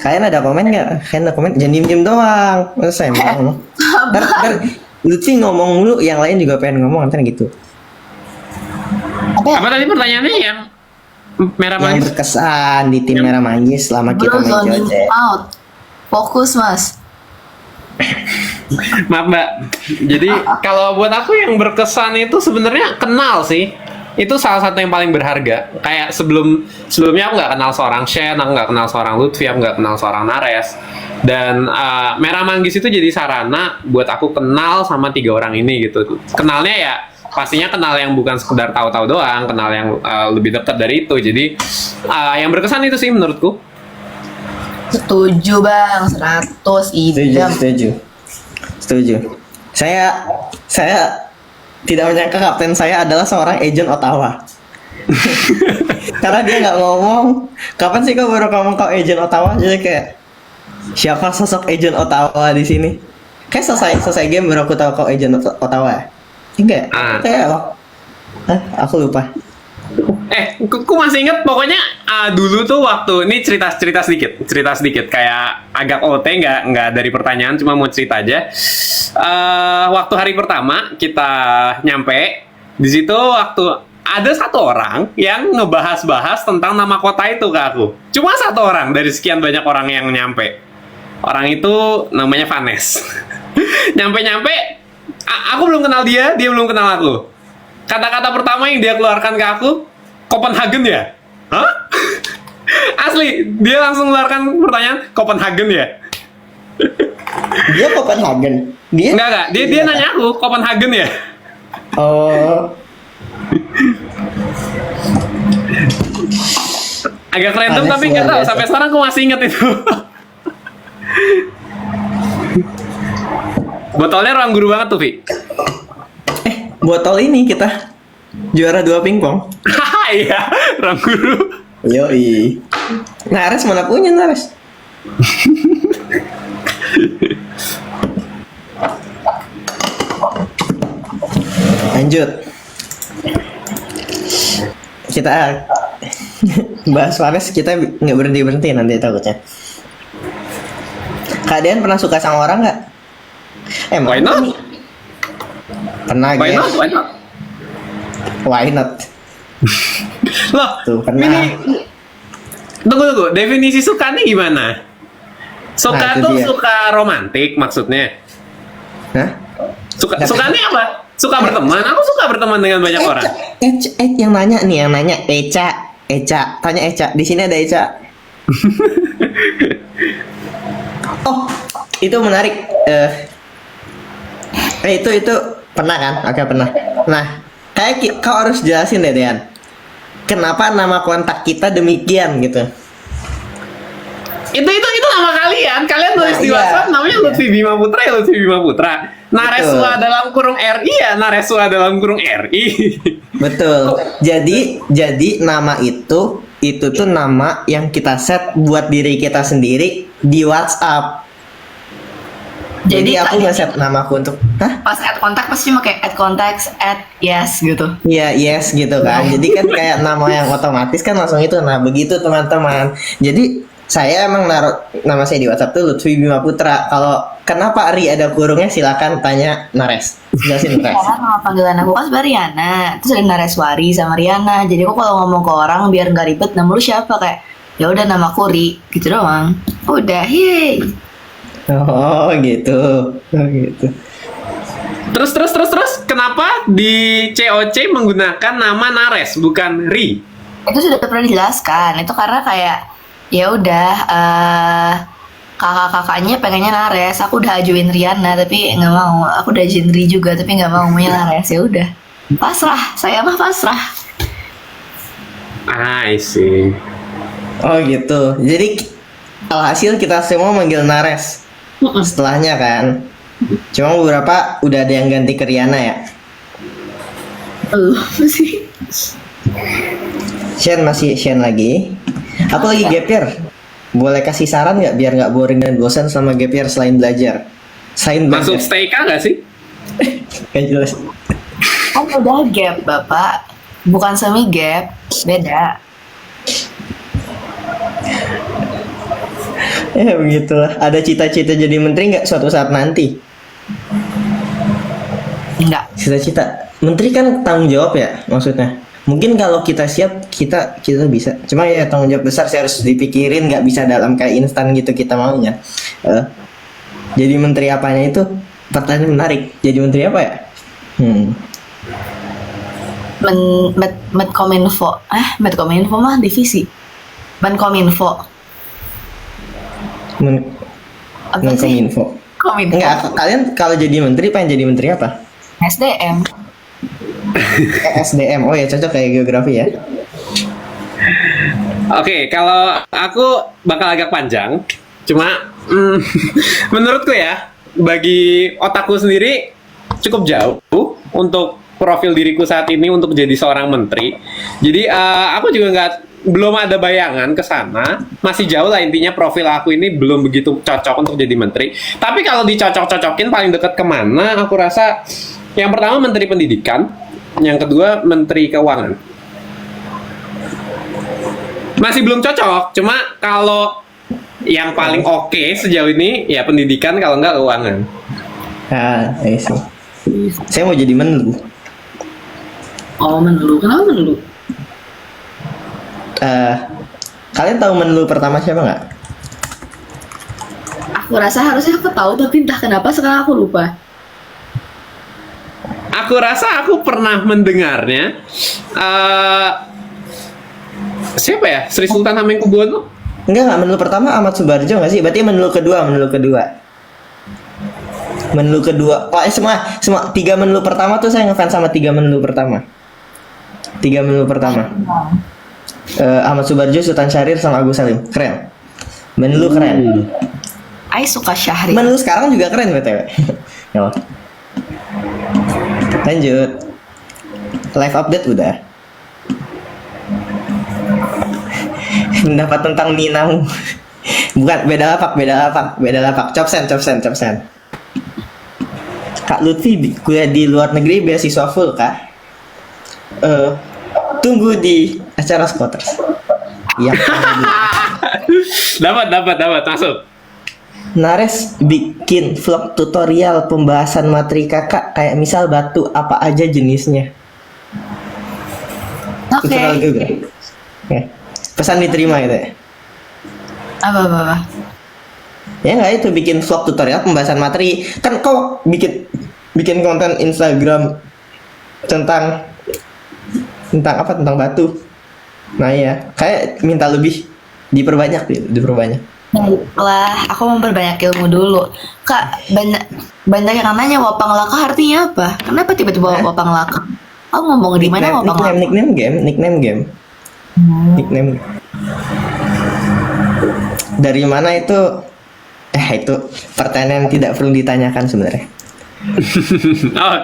Kalian ada komen nggak? Kalian ada komen? Jangan diem-diem doang. Masa saya mau ngomong. Ntar Lutfi ngomong mulu, yang lain juga pengen ngomong, ntar gitu. Apa ya? Apa tadi pertanyaannya yang merah Yang manggis? berkesan di tim Merah Manggis selama kita Belum main zoning COC. out. Fokus mas. Maaf Mbak. Jadi kalau buat aku yang berkesan itu sebenarnya kenal sih. Itu salah satu yang paling berharga. Kayak sebelumnya aku nggak kenal seorang Shen, aku nggak kenal seorang Lutfi, aku nggak kenal seorang Nares. Dan Merah Manggis itu jadi sarana buat aku kenal sama 3 orang ini gitu. Kenalnya ya pastinya kenal yang bukan sekedar tahu-tahu doang, kenal yang lebih dekat dari itu. Jadi yang berkesan itu sih menurutku. Setuju bang. 100 idam. Setuju. Saya tidak menyangka kapten saya adalah seorang agent Ottawa. Karena dia nggak ngomong. Kapan sih kau baru ngomong kau agent Ottawa? Jadi kayak siapa sosok agent Ottawa di sini? Kayak selesai game baru aku tahu kau agent Ottawa. Enggak. Kayak aku lupa. Aku masih inget pokoknya dulu tuh waktu ini cerita sedikit kayak agak OT nggak dari pertanyaan, cuma mau cerita aja. Waktu hari pertama kita nyampe di situ, waktu ada satu orang yang ngebahas tentang nama kota itu ke aku, cuma satu orang dari sekian banyak orang yang nyampe. Orang itu namanya Vanes. nyampe aku belum kenal dia belum kenal aku. Kata-kata pertama yang dia keluarkan ke aku, Copenhagen ya? Hah? Asli, dia langsung keluarkan pertanyaan, Copenhagen ya? Dia Copenhagen. Enggak. Dia nanya aku, Copenhagen ya? Oh. Agak random Aneh tapi sih, nggak tahu. luar biasa. Sampai sekarang aku masih inget itu. Botolnya ruang guru banget tuh, Vi. Botol ini kita juara 2 pingpong. Haha, iya, ruang guru. Yoi. Nares mana punya Nares? Lanjut. Kita bahas Nares, kita nggak berhenti nanti takutnya. Kalian pernah suka sama orang nggak? Why not? Pernah Why guys. not? Why not? Why not? Loh, Tuh, pernah. ini tunggu. Definisi suka nih gimana? Suka Nah, itu tuh dia. suka romantik maksudnya. Hah? Suka nih apa? Suka berteman. Aku suka berteman dengan banyak orang. Yang nanya Eca, tanya Eca. Di sini ada Eca. Oh, itu menarik. Itu pernah kan? Oke, pernah. Nah, kau harus jelasin deh, Dean. Kenapa nama kontak kita demikian gitu? Itu nama kalian. Kalian tulis Nah, di iya. WhatsApp namanya Lutfi Bima Putra ya Lutfi Bima Putra. Nareswa Betul. dalam kurung RI ya Nareswa dalam kurung RI. Betul. Jadi nama itu tuh nama yang kita set buat diri kita sendiri di WhatsApp. Jadi aku nge-set namaku untuk, hah? Pas add kontak pasti cuma kayak add contacts, add yes gitu. Iya, yes gitu kan. Jadi kan kayak nama yang otomatis kan langsung itu. Nah, begitu teman-teman. Jadi saya emang naruh nama saya di WhatsApp tuh Lutfi Bima Putra. Kalau kenapa Ri ada kurungnya silakan tanya Nares. Jelasin Nares. Karena nama panggilan aku kan sebenarnya Riana, terus ada Nareswari sama Riana. Jadi aku kalau ngomong ke orang biar nggak ribet, nama lu siapa kayak ya udah namaku Ri gitu doang. Udah, yeay. Oh, gitu. Oh, gitu. Terus kenapa di COC menggunakan nama Nares bukan Ri? Itu sudah pernah dijelaskan. Itu karena kayak ya udah kakak-kakaknya pengennya Nares, aku udah ajuin Riana tapi nggak mau. Aku udah ajuin Ri juga tapi nggak mau maunya Nares. Ya udah, pasrah. Saya mah pasrah. I see. Oh, gitu. Jadi alhasil kita semua manggil Nares. Setelahnya kan. Cuma beberapa udah ada yang ganti ke Riana ya. Belum sih. Masih Shen lagi. Aku lagi gap year. Boleh kasih saran nggak biar nggak boring dan bosan sama gap year selain belajar? Selain Masuk belajar. STK nggak sih? Gak jelas. Kan udah gap bapak, bukan semi gap, beda. Ya begitulah. Ada cita-cita jadi menteri nggak suatu saat nanti? Enggak. Cita-cita menteri kan tanggung jawab ya maksudnya. Mungkin kalau kita siap kita bisa. Cuma ya tanggung jawab besar sih harus dipikirin, nggak bisa dalam kayak instan gitu kita maunya. Jadi menteri apanya itu pertanyaan menarik. Jadi menteri apa ya? Medkominfo, Medkominfo mah divisi. Menkominfo. Apa sih? Menkominfo. Kominfo. Enggak, kalian kalau jadi menteri pengen jadi menteri apa? SDM. SDM. Oh ya cocok kayak geografi ya. Oke, kalau aku bakal agak panjang. Cuma menurutku ya, bagi otakku sendiri cukup jauh untuk profil diriku saat ini untuk jadi seorang menteri. Jadi aku juga belum ada bayangan ke sana. Masih jauh lah intinya profil aku ini belum begitu cocok untuk jadi menteri. Tapi kalau dicocok-cocokin paling dekat kemana, aku rasa yang pertama menteri pendidikan, yang kedua menteri keuangan. Masih belum cocok, cuma kalau yang paling oke sejauh ini ya pendidikan, kalau enggak keuangan. I see. Saya mau jadi menlu. Oh, menlu. Kenapa menlu? Kalian tahu menlu pertama siapa nggak? Aku rasa harusnya aku tahu tapi entah kenapa sekarang aku lupa. Aku rasa aku pernah mendengarnya. Siapa ya? Sri Sultan Hamengkubuwono? Enggak, menlu pertama Ahmad Subarjo nggak sih? Berarti menlu kedua. Pokoknya semua 3 menlu pertama tuh saya ngefans sama 3 menlu pertama. Ahmad Subarjo, Sultan Syahrir, sama Agus Salim. Keren. Ben lu keren. I suka Syahrir. Ben lu sekarang juga keren BTW. Ya Allah. Lanjut. Live update udah. Pendapat tentang Ninamu. Bukan, beda lapak. Copsen. Kak Lutfi kuliah di luar negeri beasiswa full, Kak. Tunggu di acara Scooters. Iya. Dapat masuk. Nares bikin vlog tutorial pembahasan materi kakak, kayak misal batu apa aja jenisnya. Oke. Tutorial juga. Ya. Pesan diterima gitu ya. Apa? Ya nggak, itu bikin vlog tutorial pembahasan materi. Kan kau bikin konten Instagram tentang apa, tentang batu. Nah ya, kayak minta lebih diperbanyak. Baiklah, aku memperbanyak ilmu dulu. Kak, banyak yang nanya wapang laka artinya apa? Kenapa tiba-tiba wapang laka? Aku ngomong di mana wapang laka? Nickname game. Nickname. Dari mana itu? Itu pertanyaan yang tidak perlu ditanyakan sebenarnya.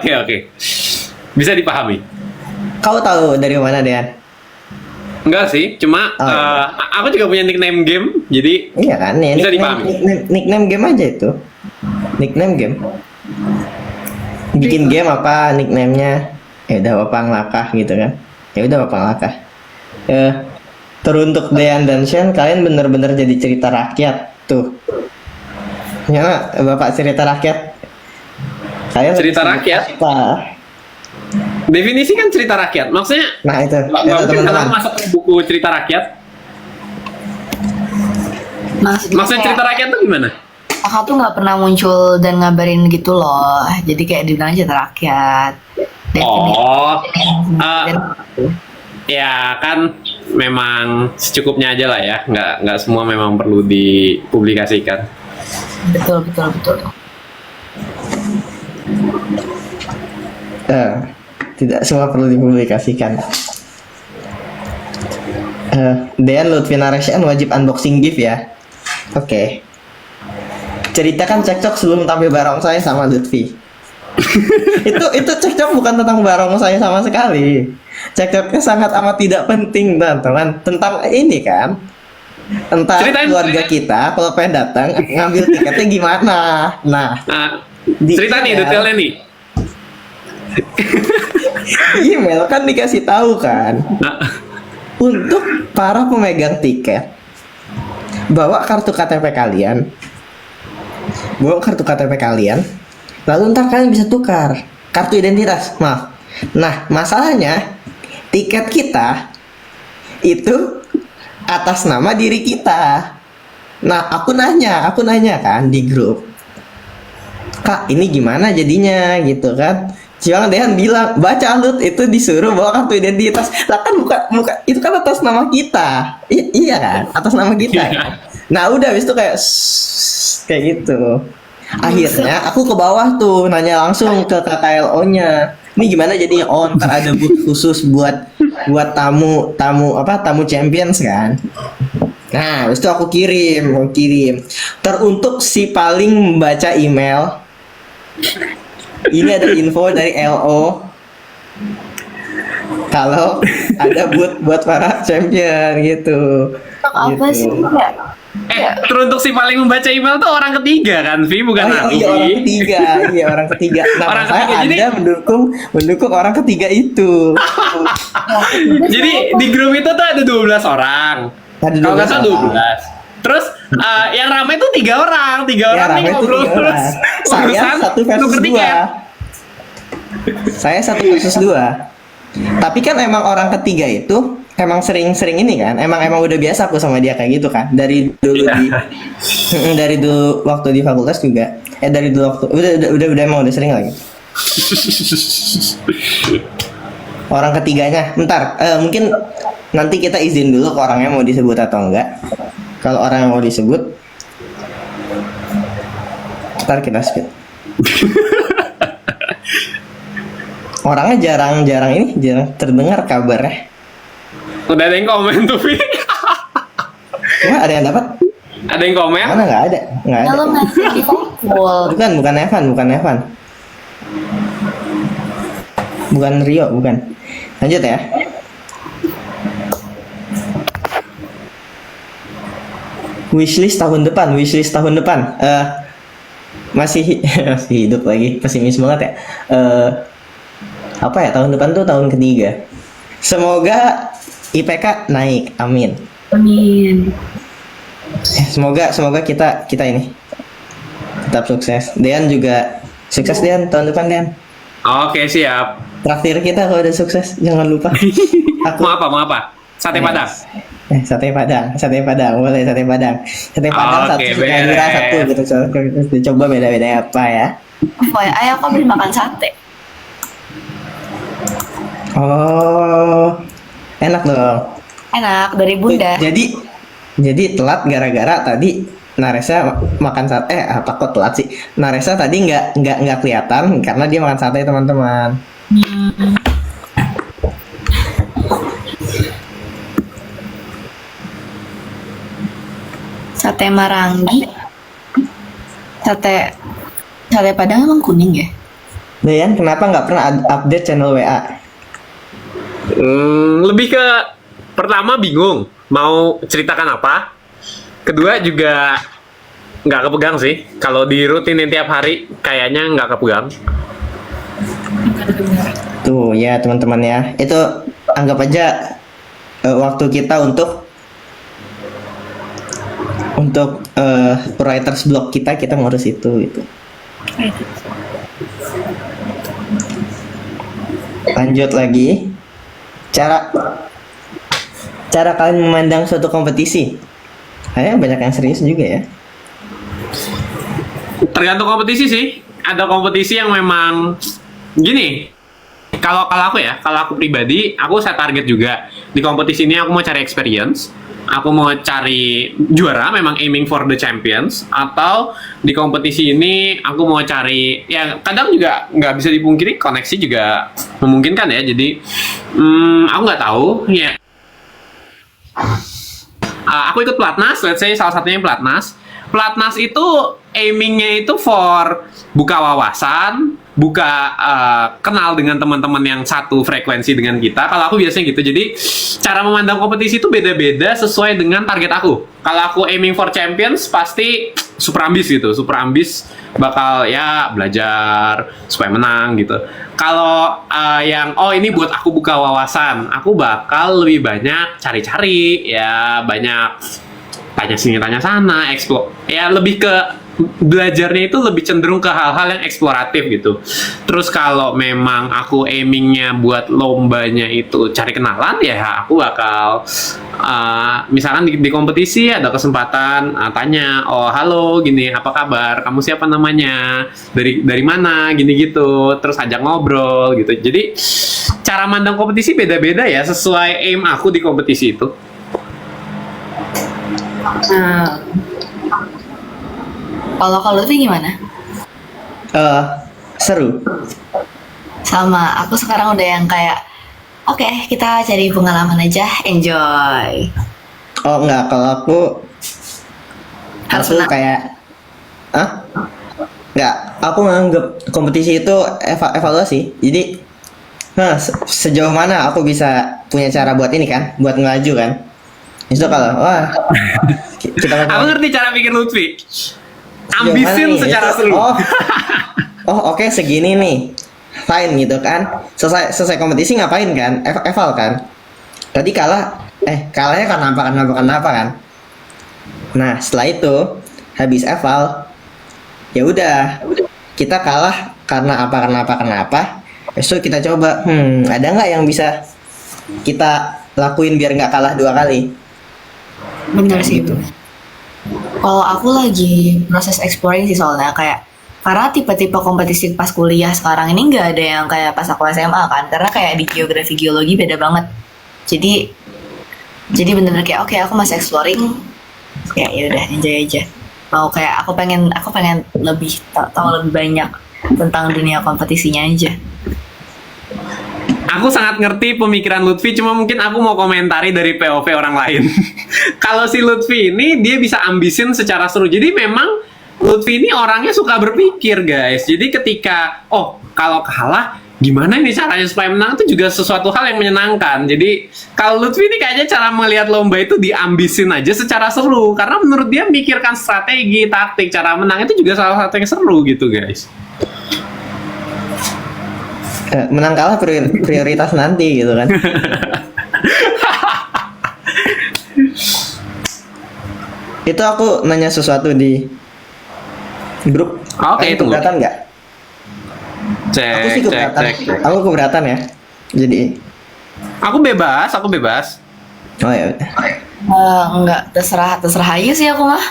Oke. Bisa dipahami. Kau tahu dari mana, Dean? Enggak sih, cuma iya. aku juga punya nickname game, jadi Iya kan, ya, bisa dipahami. nickname game aja itu. Nickname game. Bikin game apa nicknamenya? Ya udah Wapang Lakah gitu kan. Ya udah Wapang Lakah. Teruntuk Dean dan Shen, kalian bener-bener jadi cerita rakyat tuh. Ya, Bapak cerita rakyat. Kalian Cerita rakyat? Apa? Definisikan cerita rakyat, maksudnya Nah itu nggak mungkin teman-teman. kalau masuk ke buku cerita rakyat. Maksudnya cerita rakyat tuh gimana? Kakak tuh nggak pernah muncul dan ngabarin gitu loh. Jadi kayak dibilang cerita rakyat. Oh, ya kan memang secukupnya aja lah ya, nggak semua memang perlu dipublikasikan. Betul. Tidak semua perlu dipublikasikan. Dean Lutfi Naresyan wajib unboxing gift ya. Oke. Ceritakan cekcok sebelum tampil barongsai sama Lutfi. itu cekcok bukan tentang barongsai sama sekali. Cekcoknya sangat amat tidak penting, teman-teman. Tentang ini kan. Tentang keluarga kita kalau pengen datang ngambil tiketnya gimana. Nah, cerita nih detailnya nih. Email kan dikasih tahu kan. Untuk para pemegang tiket, bawa kartu KTP kalian. Lalu ntar kalian bisa tukar kartu identitas. Maaf. Nah, masalahnya tiket kita itu atas nama diri kita. Nah, aku nanya kan di grup, Kak, ini gimana jadinya gitu kan? Siang Dehan bilang, baca Lut itu disuruh bawa kartu identitas. Lah kan buka itu kan atas nama kita. Iya kan, atas nama kita. Nah udah habis itu kayak gitu. Akhirnya aku ke bawah tuh nanya langsung ke KKLO-nya. Ini gimana jadinya? Oh, ntar ada booth khusus buat tamu Champions kan. Nah, habis itu aku kirim. Teruntuk si paling membaca email. Ini ada info dari LO kalau ada buat para champion gitu. Apa sih? Teruntuk si paling membaca email tuh orang ketiga kan, Vi, bukan aku. Iya, orang ketiga. Nah, orang saya ketiga, Anda mendukung orang ketiga itu. Jadi di grup itu tuh ada 12 orang. Kalau nggak salah 12. Terus yang ramai tuh 3 orang nih ngobrol terus. Saya 1 versus 2. Saya 1 versus 2. Tapi kan emang orang ketiga itu emang sering ini kan. Emang udah biasa aku sama dia kayak gitu kan. Dari dulu dari dulu waktu di fakultas juga. Dari dulu waktu udah emang udah sering lagi. Orang ketiganya, bentar, mungkin nanti kita izin dulu ke orangnya mau disebut atau enggak. Kalau orang yang mau disebut, ntar kita skip. Orangnya jarang terdengar kabarnya. Udah ada yang komen tuh, Vi. Wah, ada yang dapat? Ada yang komen? Mana nggak ada? Nggak ada. Kalau masih Liverpool. Bukan Evan, bukan Evan. Bukan Rio, bukan. Lanjut ya. Wishlist tahun depan. Masih masih hidup lagi, pesimis banget ya. Apa ya, tahun depan tuh tahun ketiga. Semoga IPK naik, amin. Amin. Semoga kita ini tetap sukses. Dean juga sukses, Dean, tahun depan, Dean. Oke, siap. Traktir kita kalau udah sukses, jangan lupa. Mau apa? Sate Padang. Sate Padang, boleh sate Padang. Sate Padang Oke, satu, Sukahira satu gitu. Coba beda-beda apa ya? Oh ya, ayo aku beli makan sate. Oh, enak dong. Enak dari Bunda. Jadi telat gara-gara tadi Naresa makan sate. Apa kok telat sih? Naresa tadi nggak kelihatan karena dia makan sate, teman-teman. Sate Marangi. Sate Padang emang kuning ya? Dean, kenapa nggak pernah update channel WA? Lebih ke pertama bingung mau ceritakan apa. Kedua juga nggak kepegang sih. Kalau dirutinin tiap hari kayaknya nggak kepegang. Tuh ya teman-teman ya, itu anggap aja waktu kita untuk writers block kita ngurus itu gitu. Lanjut lagi, cara kalian memandang suatu kompetisi. Kayaknya banyak yang serius juga ya. Tergantung kompetisi sih. Ada kompetisi yang memang gini. Kalau aku pribadi, aku set target juga. Di kompetisi ini aku mau cari experience, aku mau cari juara, memang aiming for the champions. Atau di kompetisi ini aku mau cari, ya kadang juga nggak bisa dipungkiri, koneksi juga memungkinkan ya. Jadi aku nggak tahu ya. Aku ikut Platnas, let's say salah satunya Platnas. Platnas itu aimingnya itu for buka wawasan, buka kenal dengan teman-teman yang satu frekuensi dengan kita. Kalau aku biasanya gitu. Jadi cara memandang kompetisi itu beda-beda sesuai dengan target aku. Kalau aku aiming for champions pasti super ambis gitu. Super ambis bakal ya belajar supaya menang gitu. Kalau yang ini buat aku buka wawasan, aku bakal lebih banyak cari-cari ya, banyak tanya sini tanya sana, explore. Ya lebih ke belajarnya itu lebih cenderung ke hal-hal yang eksploratif gitu. Terus kalau memang aku aimingnya buat lombanya itu cari kenalan, ya aku bakal misalkan di kompetisi ada kesempatan tanya, oh halo gini, apa kabar, kamu siapa namanya, dari mana, gini gitu, terus ajak ngobrol gitu. Jadi cara mandang kompetisi beda-beda ya sesuai aim aku di kompetisi itu. Kalau Lutfi gimana? Seru. Sama, aku sekarang udah yang kayak oke, kita cari pengalaman aja, enjoy. Oh enggak, kalau aku Harus aku menang. kayak enggak, aku menganggap kompetisi itu evaluasi. Jadi sejauh mana aku bisa punya cara buat ini kan, buat ngelaju kan. Itu kalau kita Aku ngerti cara pikir Lutfi. Ambisin secara seru. Oke, segini nih. Fine gitu kan. Selesai kompetisi ngapain kan? Eval kan. Tadi kalahnya karena apa kan. Nah, setelah itu habis eval ya udah, kita kalah karena apa. Besok kita coba, ada nggak yang bisa kita lakuin biar nggak kalah 2 kali? Bener sih itu. Kalau aku lagi proses exploring sih soalnya kayak karena tipe-tipe kompetisi pas kuliah sekarang ini nggak ada yang kayak pas aku SMA kan, karena kayak di geografi-geologi beda banget. Jadi bener-bener kayak oke, aku masih exploring, kayak ya udah enjoy aja. Mau kayak aku pengen lebih tahu lebih banyak tentang dunia kompetisinya aja. Aku sangat ngerti pemikiran Lutfi, cuma mungkin aku mau komentari dari POV orang lain. Kalau si Lutfi ini dia bisa ambisin secara seru. Jadi memang Lutfi ini orangnya suka berpikir, guys. Jadi ketika kalau kalah gimana ini caranya supaya menang itu juga sesuatu hal yang menyenangkan. Jadi kalau Lutfi ini kayaknya cara melihat lomba itu diambisin aja secara seru, karena menurut dia mikirkan strategi, taktik, cara menang itu juga salah satu yang seru gitu, guys. Menang kalah prioritas nanti gitu kan. Itu aku nanya sesuatu di grup. Oke, Kalian tunggu. keberatan nggak? Aku sih Cek. keberatan. Aku keberatan ya. Jadi Aku bebas. oh ya udah. Enggak, terserah aja sih aku mah.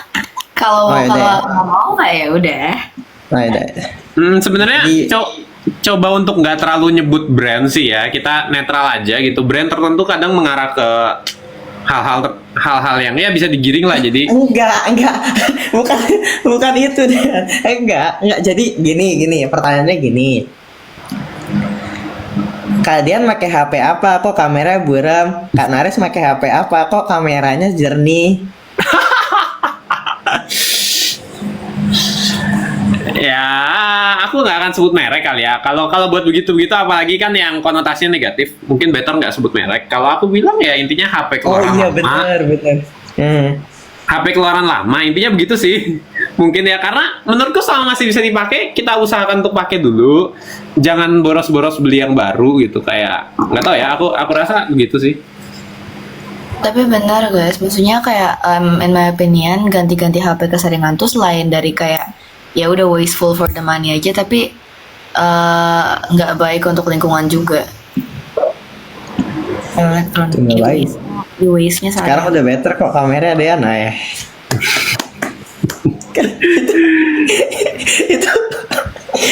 Kalau Oh, ya udah ya. nggak mau nggak ya udah. Oh, ya udah. Sebenarnya Jadi- coba untuk nggak terlalu nyebut brand sih ya, kita netral aja gitu. Brand tertentu kadang mengarah ke hal-hal yang ya bisa digiring lah. Jadi Enggak. bukan itu deh. Enggak. Jadi gini, pertanyaannya gini. Kalian pakai HP apa? Kok kamera buram? Kak Nares pakai HP apa? Kok kameranya jernih? ya aku nggak akan sebut merek kali ya. Kalau buat begitu apalagi kan yang konotasinya negatif, mungkin better nggak sebut merek. Kalau aku bilang ya intinya HP Oh keluaran iya lama. benar. HP keluaran lama, intinya begitu sih. Mungkin ya, karena menurutku selama masih bisa dipakai, kita usahakan untuk pakai dulu. Jangan boros-boros beli yang baru gitu. Kayak nggak tahu ya, aku rasa begitu sih. Tapi benar guys, maksudnya kayak in my opinion ganti-ganti HP keseringan tuh selain dari kayak ya udah wasteful for the money aja, tapi nggak baik untuk lingkungan juga. Elektronik Itu nggak baik. di waste-nya Sekarang udah better kok kameranya ada ya. Nah ya.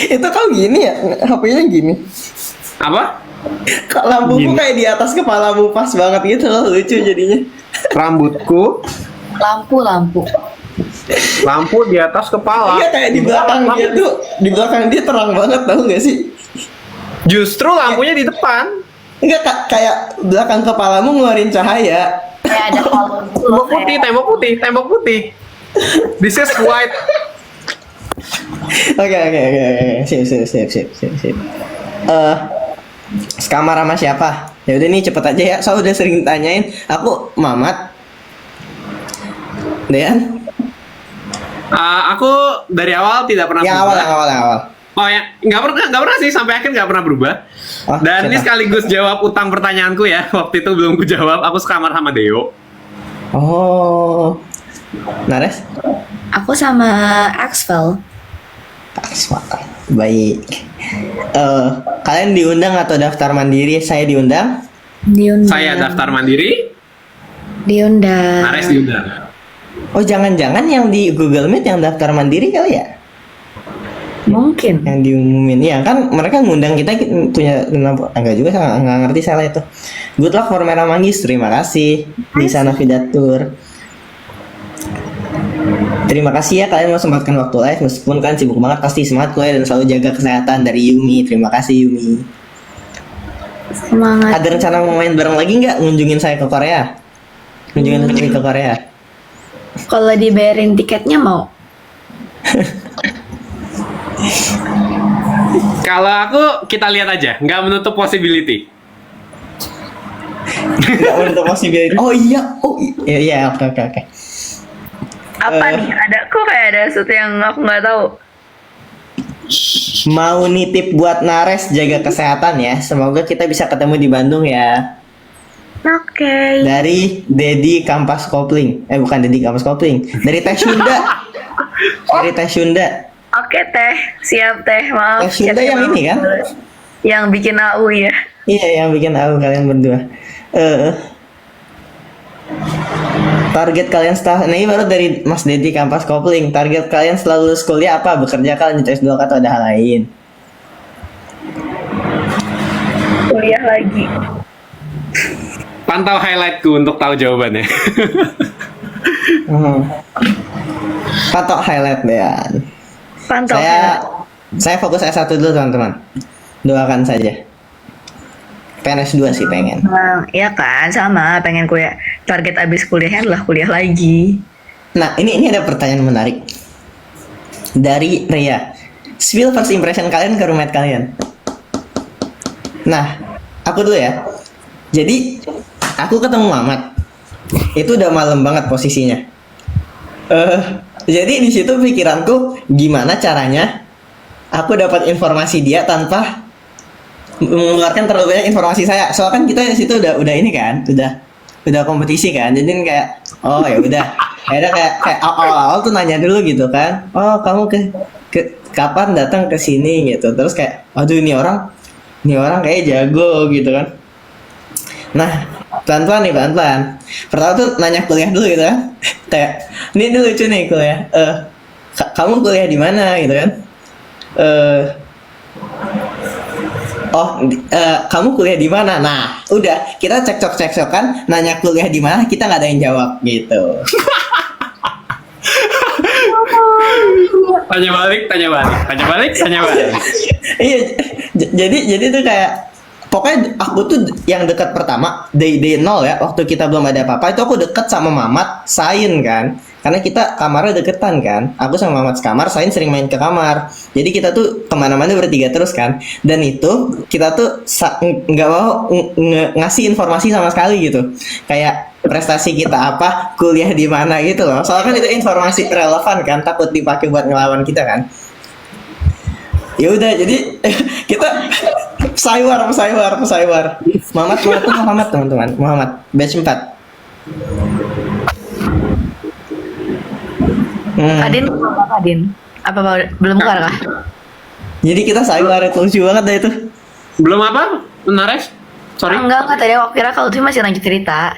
itu kau gini ya, HP-nya gini. Apa? Kok lampuku Gini. kayak di atas kepalamu pas banget gitu loh, lucu jadinya. Rambutku, lampu lampu di atas kepala. Iya kayak di belakang dia tuh, di belakang dia terang banget, tahu nggak sih? Justru lampunya di depan. Enggak kayak belakang kepalamu ngeluarin cahaya. kayak ada halo gitu loh, Tembok putih. This is white. Oke. Sip. Sekamar sama siapa? Ya udah nih cepet aja ya. Soalnya udah sering tanyain. Aku Mamat. Dean? Aku dari awal tidak pernah Yang berubah. awal. Oh ya, nggak pernah sih, sampai akhir nggak pernah berubah. Oh, Dan ini siapa? sekaligus jawab utang pertanyaanku ya. Waktu itu belum ku jawab. Aku sekamar sama Deo. Oh. Nares? Aku sama Axel. Baik. Kalian diundang atau daftar mandiri? Saya diundang. Saya daftar mandiri, Diundang. Nares diundang. Oh jangan-jangan yang di Google Meet yang daftar mandiri kali ya? Mungkin. Yang diumumin ya kan mereka ngundang kita punya enggak juga saya nggak ngerti salah itu. Good luck for Merah Manggis, terima kasih di sana Vidatur. Terima kasih ya kalian mau sempatkan waktu live meskipun kalian sibuk banget, pasti semangat kuliah dan selalu jaga kesehatan dari Yumi. Terima kasih Yumi. Semangat. Ada rencana mau main bareng lagi nggak ngunjungin saya ke Korea? Ngunjungin Lutfi ke Korea. Kalau dibayarin tiketnya mau. Kalau aku kita lihat aja, nggak menutup possibility. Nggak menutup possibility. Oh iya, oke. Apa Eh. nih? Kok kayak ada sesuatu yang aku nggak tahu. Mau nitip buat Nares jaga kesehatan ya. Semoga kita bisa ketemu di Bandung ya. Oke. Dari Dedi Kampas Kopling. Bukan Dedi Kampas Kopling. Dari Teh Sunda. Dari Teh Sunda. Oke teh, siap teh, maaf. Teh Sunda yang ini kan? Yang bikin AU ya. Iya yang bikin aku kalian berdua. Target kalian setelah ini baru dari Mas Dedi Kampas Kopling. Target kalian setelah lulus kuliah apa? Bekerja kalian lanjut S2 atau ada hal lain? Kuliah lagi. Pantau highlightku untuk tahu jawabannya. Patok highlight Dean. Pantau. Saya fokus S1 dulu teman-teman. Doakan saja. PNS 2 sih pengen. Nah, iya kan, sama pengen kuliah. Target abis kuliahnya adalah kuliah lagi. Nah, ini ada pertanyaan menarik dari Ria. Spill first impression kalian ke roommate kalian. Nah, aku dulu ya. Jadi, aku ketemu Mamat. Itu udah malam banget posisinya. Jadi di situ pikiranku gimana caranya aku dapat informasi dia tanpa mengeluarkan terlalu banyak informasi saya. Soalnya kan kita di situ udah ini kan, udah kompetisi kan. Jadi kayak oh ya udah. Akhirnya kayak awal-awal tuh nanya dulu gitu kan. Oh, kamu ke kapan datang ke sini gitu. Terus kayak aduh ini orang kayak jago gitu kan. Nah, pelan-pelan nih, pelan-pelan. Pertama tuh nanya kuliah dulu gitu kan. Kayak ini lucu nih kuliah. Kamu kuliah di mana gitu kan? Kamu kuliah di mana? Nah, udah kita cekcok-cekcokan, nanya kuliah di mana, kita nggak ada yang jawab gitu. Tanya balik. Iya, jadi tuh kayak pokoknya aku tuh yang dekat pertama day 0 ya, waktu kita belum ada apa-apa itu aku deket sama Mamat Sain kan, karena kita kamarnya deketan kan, aku sama Mamat sekamar, Sain sering main ke kamar, jadi kita tuh kemana-mana bertiga terus kan, dan itu kita tuh nggak mau ngasih informasi sama sekali gitu, kayak prestasi kita apa, kuliah di mana gitu loh, soalnya kan itu informasi relevan kan, takut dipakai buat ngelawan kita kan. Ya udah, jadi kita pesawar. Muhammad teman-teman, Muhammad batch 4. Kadin, apa Kadin? Apa belum keluar kah? Jadi kita sayur itu lucu banget deh itu. Belum apa? Nares? Sorry. Enggak tadi aku kira kalau tuh masih lanjut cerita.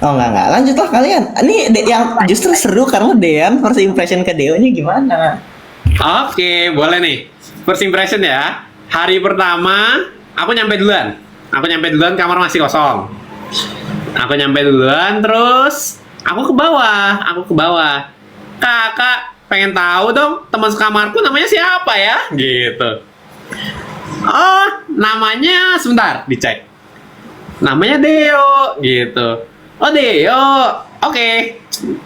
Oh enggak, lanjutlah kalian. Ini yang justru seru karena Dean first impression ke Deo-nya gimana? Oke, boleh nih. First impression ya. Hari pertama, aku nyampe duluan. Kamar masih kosong. Aku nyampe duluan, terus aku ke bawah. Kakak, pengen tahu dong teman sekamarku namanya siapa ya? Gitu. Oh, namanya sebentar, dicek. Namanya Deo, gitu. Oh, Deo. Oke.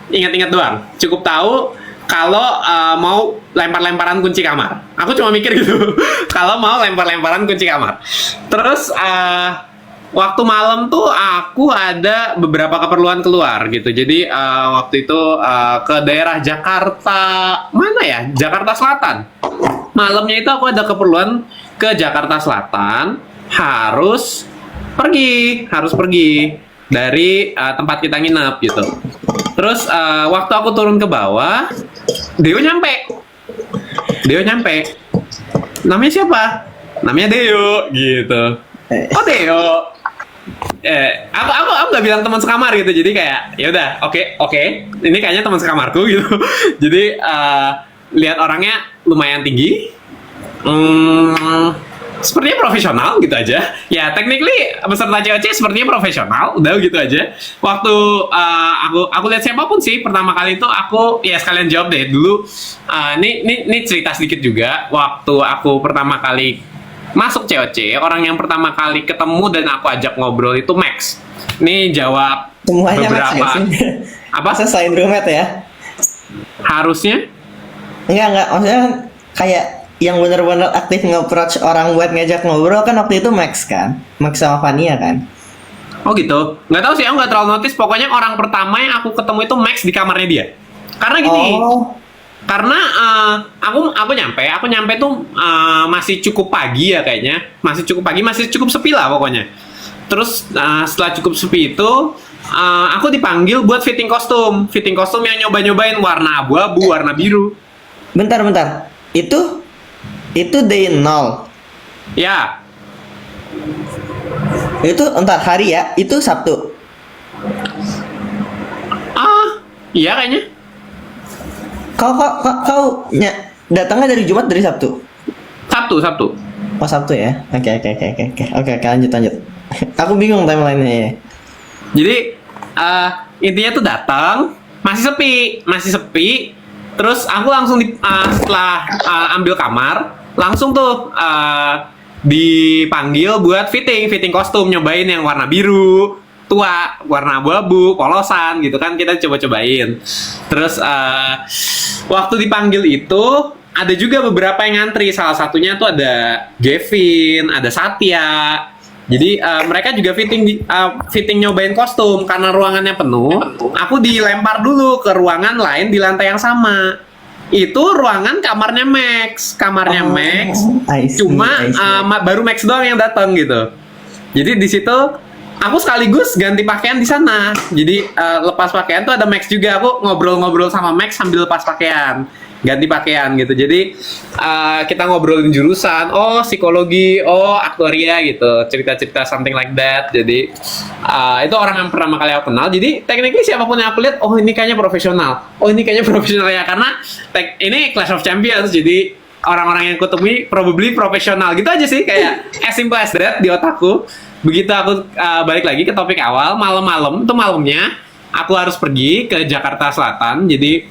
Ingat-ingat doang. Cukup tahu kalau mau lempar-lemparan kunci kamar. Aku cuma mikir gitu. Kalau mau lempar-lemparan kunci kamar. Terus waktu malam tuh aku ada beberapa keperluan keluar gitu. Jadi waktu itu ke daerah Jakarta, mana ya? Jakarta Selatan. Malamnya itu aku ada keperluan ke Jakarta Selatan, harus pergi dari tempat kita nginep gitu. Terus waktu aku turun ke bawah, Deo nyampe. Namanya siapa? Namanya Deo gitu. Oh, Deo. Aku nggak bilang teman sekamar gitu. Jadi kayak ya udah, oke. Ini kayaknya teman sekamarku gitu. Jadi lihat orangnya lumayan tinggi. Sepertinya profesional gitu aja. Ya, technically peserta COC sepertinya profesional, udah gitu aja. Waktu aku lihat siapapun sih pertama kali itu, aku ya sekalian jawab deh dulu. Ini cerita sedikit juga. Waktu aku pertama kali masuk COC, orang yang pertama kali ketemu dan aku ajak ngobrol itu Max. Ini jawab Semuanya beberapa. Max gak sih? Apa? Selesai roommate ya? Harusnya? Enggak, maksudnya kayak yang benar-benar aktif nge-approach orang buat ngajak ngobrol kan waktu itu Max kan, Max sama Vania kan. Oh gitu, nggak tahu sih, aku nggak terlalu notice. Pokoknya orang pertama yang aku ketemu itu Max di kamarnya dia. Karena gini, karena aku nyampe tuh masih cukup pagi ya kayaknya, masih cukup sepi lah pokoknya. Terus setelah cukup sepi itu, aku dipanggil buat fitting kostum yang nyobain warna abu-abu, warna biru. Bentar, itu day 0. Ya. Itu entar hari ya, itu Sabtu. Iya kayaknya. Kau datangnya dari Jumat, dari Sabtu? Sabtu. Oh, Sabtu ya. Oke, lanjut. Aku bingung timeline-nya ya. Jadi intinya tuh datang masih sepi. Terus aku langsung setelah ambil kamar langsung tuh dipanggil buat fitting kostum, nyobain yang warna biru tua, warna abu-abu, polosan gitu kan, kita coba-cobain. Terus waktu dipanggil itu ada juga beberapa yang ngantri, salah satunya tuh ada Gavin, ada Satya. Jadi mereka juga fitting nyobain kostum. Karena ruangannya penuh, aku dilempar dulu ke ruangan lain di lantai yang sama. Itu ruangan kamarnya Max, I see, cuma I see. baru Max doang yang datang gitu. Jadi di situ aku sekaligus ganti pakaian di sana. Jadi lepas pakaian tuh ada Max juga. Aku ngobrol-ngobrol sama Max sambil lepas pakaian, ganti pakaian gitu. Jadi kita ngobrolin jurusan, oh psikologi, oh aktuaria gitu, cerita-cerita something like that. Jadi itu orang yang pertama kali aku kenal. Jadi technically siapapun yang aku lihat, oh ini kayaknya profesional, oh ini kayaknya profesional ya, karena ini Clash of Champions. Jadi orang-orang yang aku temui probably profesional gitu aja sih, kayak as simple as that di otakku. Begitu aku balik lagi ke topik awal, malam-malam itu malamnya aku harus pergi ke Jakarta Selatan. Jadi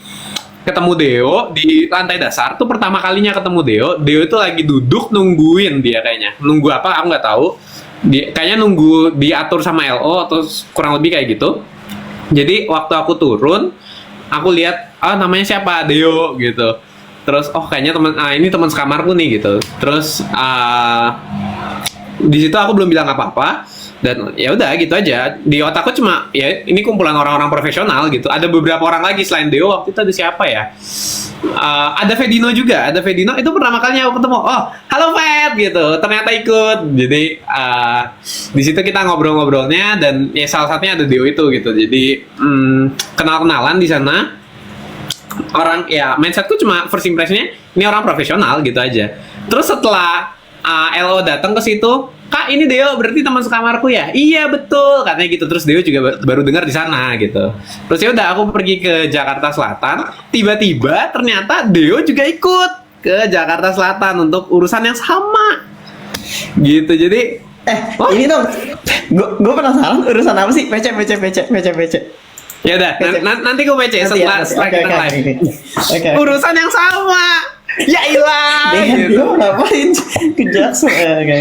ketemu Deo di lantai dasar tuh, pertama kalinya ketemu Deo itu lagi duduk nungguin, dia kayaknya nunggu apa aku nggak tahu, dia kayaknya nunggu diatur sama LO atau kurang lebih kayak gitu. Jadi waktu aku turun, aku lihat namanya siapa, Deo gitu. Terus kayaknya ini teman sekamarku nih gitu. Terus di situ aku belum bilang apa-apa, dan ya udah gitu aja. Di otakku cuma ya ini kumpulan orang-orang profesional gitu. Ada beberapa orang lagi selain Deo, waktu itu ada siapa ya, ada Vedino juga. Ada Vedino, itu pertama kalinya aku ketemu. Oh halo Ved gitu, ternyata ikut. Jadi di situ kita ngobrol-ngobrolnya, dan ya salah satunya ada Deo itu gitu. Jadi kenal-kenalan di sana. Orang ya, mindsetku cuma first impressionnya ini orang profesional gitu aja. Terus setelah LO datang ke situ, Kak ini Deo berarti teman sekamarku ya? Iya betul katanya gitu. Terus Deo juga baru dengar di sana gitu. Terus ya udah aku pergi ke Jakarta Selatan. Tiba-tiba ternyata Deo juga ikut ke Jakarta Selatan untuk urusan yang sama gitu. Jadi Ini dong, gue penasaran urusan apa sih? PC. ya udah nanti gue PC setelah kita live. Oke. Urusan yang sama. Ya ilah Dengan gitu. gue ngapain ke Jackson? Oke.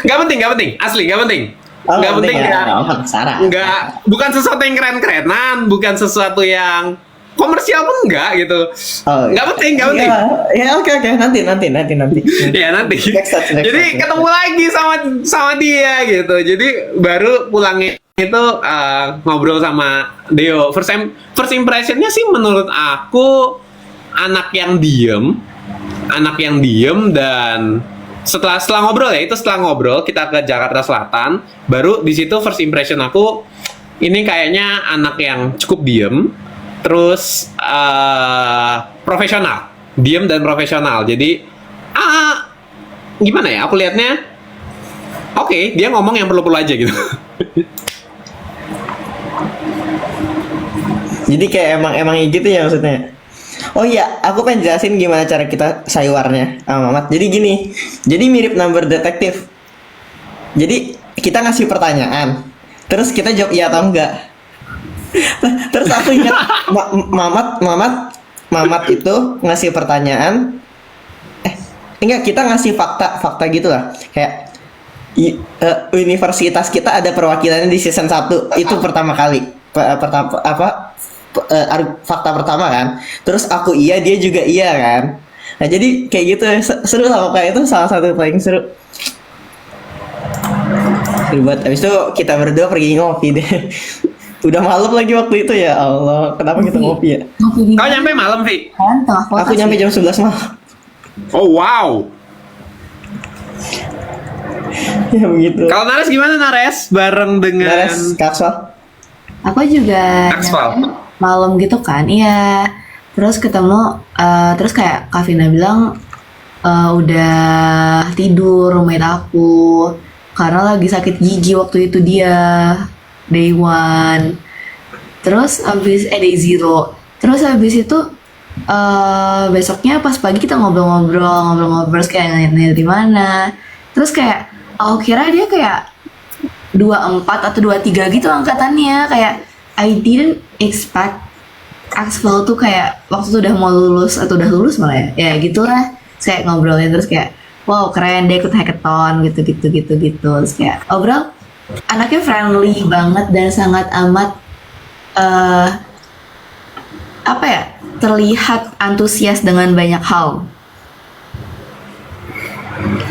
Gak penting, asli gak penting. Oh, Gak penting ya. Penasaran. Enggak, bukan sesuatu yang keren-kerenan, bukan sesuatu yang komersial pun enggak gitu. Nggak penting. Ya oke. Nanti. Ya nanti. Next. Jadi ketemu lagi sama dia gitu. Jadi baru pulangnya itu ngobrol sama Deo. First impressionnya sih menurut aku anak yang diem, dan setelah ngobrol ya, itu setelah ngobrol kita ke Jakarta Selatan, baru di situ first impression aku ini kayaknya anak yang cukup diem, terus profesional, diem dan profesional. Jadi gimana ya, aku lihatnya oke, dia ngomong yang perlu-perlu aja gitu. Jadi kayak emang gitu ya maksudnya. Oh iya, aku pengen jelasin gimana cara kita sayuarnya sama Mamat. Jadi gini, jadi mirip number detektif. Jadi kita ngasih pertanyaan, terus kita jawab iya atau enggak. Terus aku ingat Mamat itu ngasih pertanyaan. Enggak, kita ngasih fakta gitu lah. Kayak universitas kita ada perwakilannya di season 1. Itu pertama kali. Fakta pertama kan. Terus aku iya, dia juga iya kan. Nah jadi kayak gitu, seru lah pokoknya. Itu salah satu paling seru. Buat abis itu kita berdua pergi ngopi deh. Udah malam lagi waktu itu, ya Allah. Kenapa kita ngopi ya? Ngopi Kau nyampe malam, Vi? kan tengah kota. Aku nyampe jam 11 malam. Oh wow. Ya begitu. Kalau Nares gimana, Nares? Bareng dengan Nares, Kakswal. Aku juga Axval. nyampe malam gitu kan, iya. Terus ketemu, terus kayak Kak Vina bilang udah tidur roommate aku karena lagi sakit gigi waktu itu dia day one. Terus abis day zero. Terus habis itu besoknya pas pagi kita ngobrol-ngobrol terus kayak nanya di mana. Terus kayak aku kira dia kayak 24 atau 23 gitu angkatannya. Kayak I didn't expect Axel tuh kayak waktu itu udah mau lulus atau udah lulus malah ya gitulah. Kayak ngobrolin terus kayak wow keren dia ikut hackathon gitu. Terus kayak overall anaknya friendly banget dan sangat amat eh apa ya, terlihat antusias dengan banyak hal.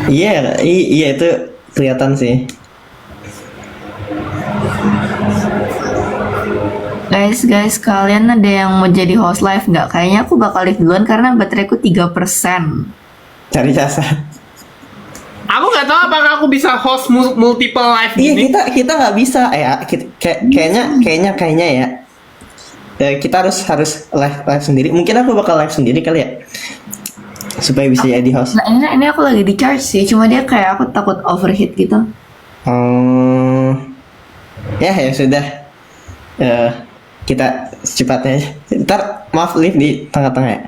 Iya, iya itu kelihatan sih. Guys, kalian ada yang mau jadi host live nggak? Kayaknya aku bakal live duluan karena bateraiku 3%. Cari jasa. Aku nggak tahu apakah aku bisa host multiple live Iya gini. kita nggak bisa ya. Kayaknya ya. Kita harus live sendiri. Mungkin aku bakal live sendiri kali ya. Supaya bisa jadi host. Nah ini aku lagi di charge sih, cuma dia kayak aku takut overheat gitu. Ya sudah. Kita secepatnya aja. Ntar maaf live di tengah-tengah ya.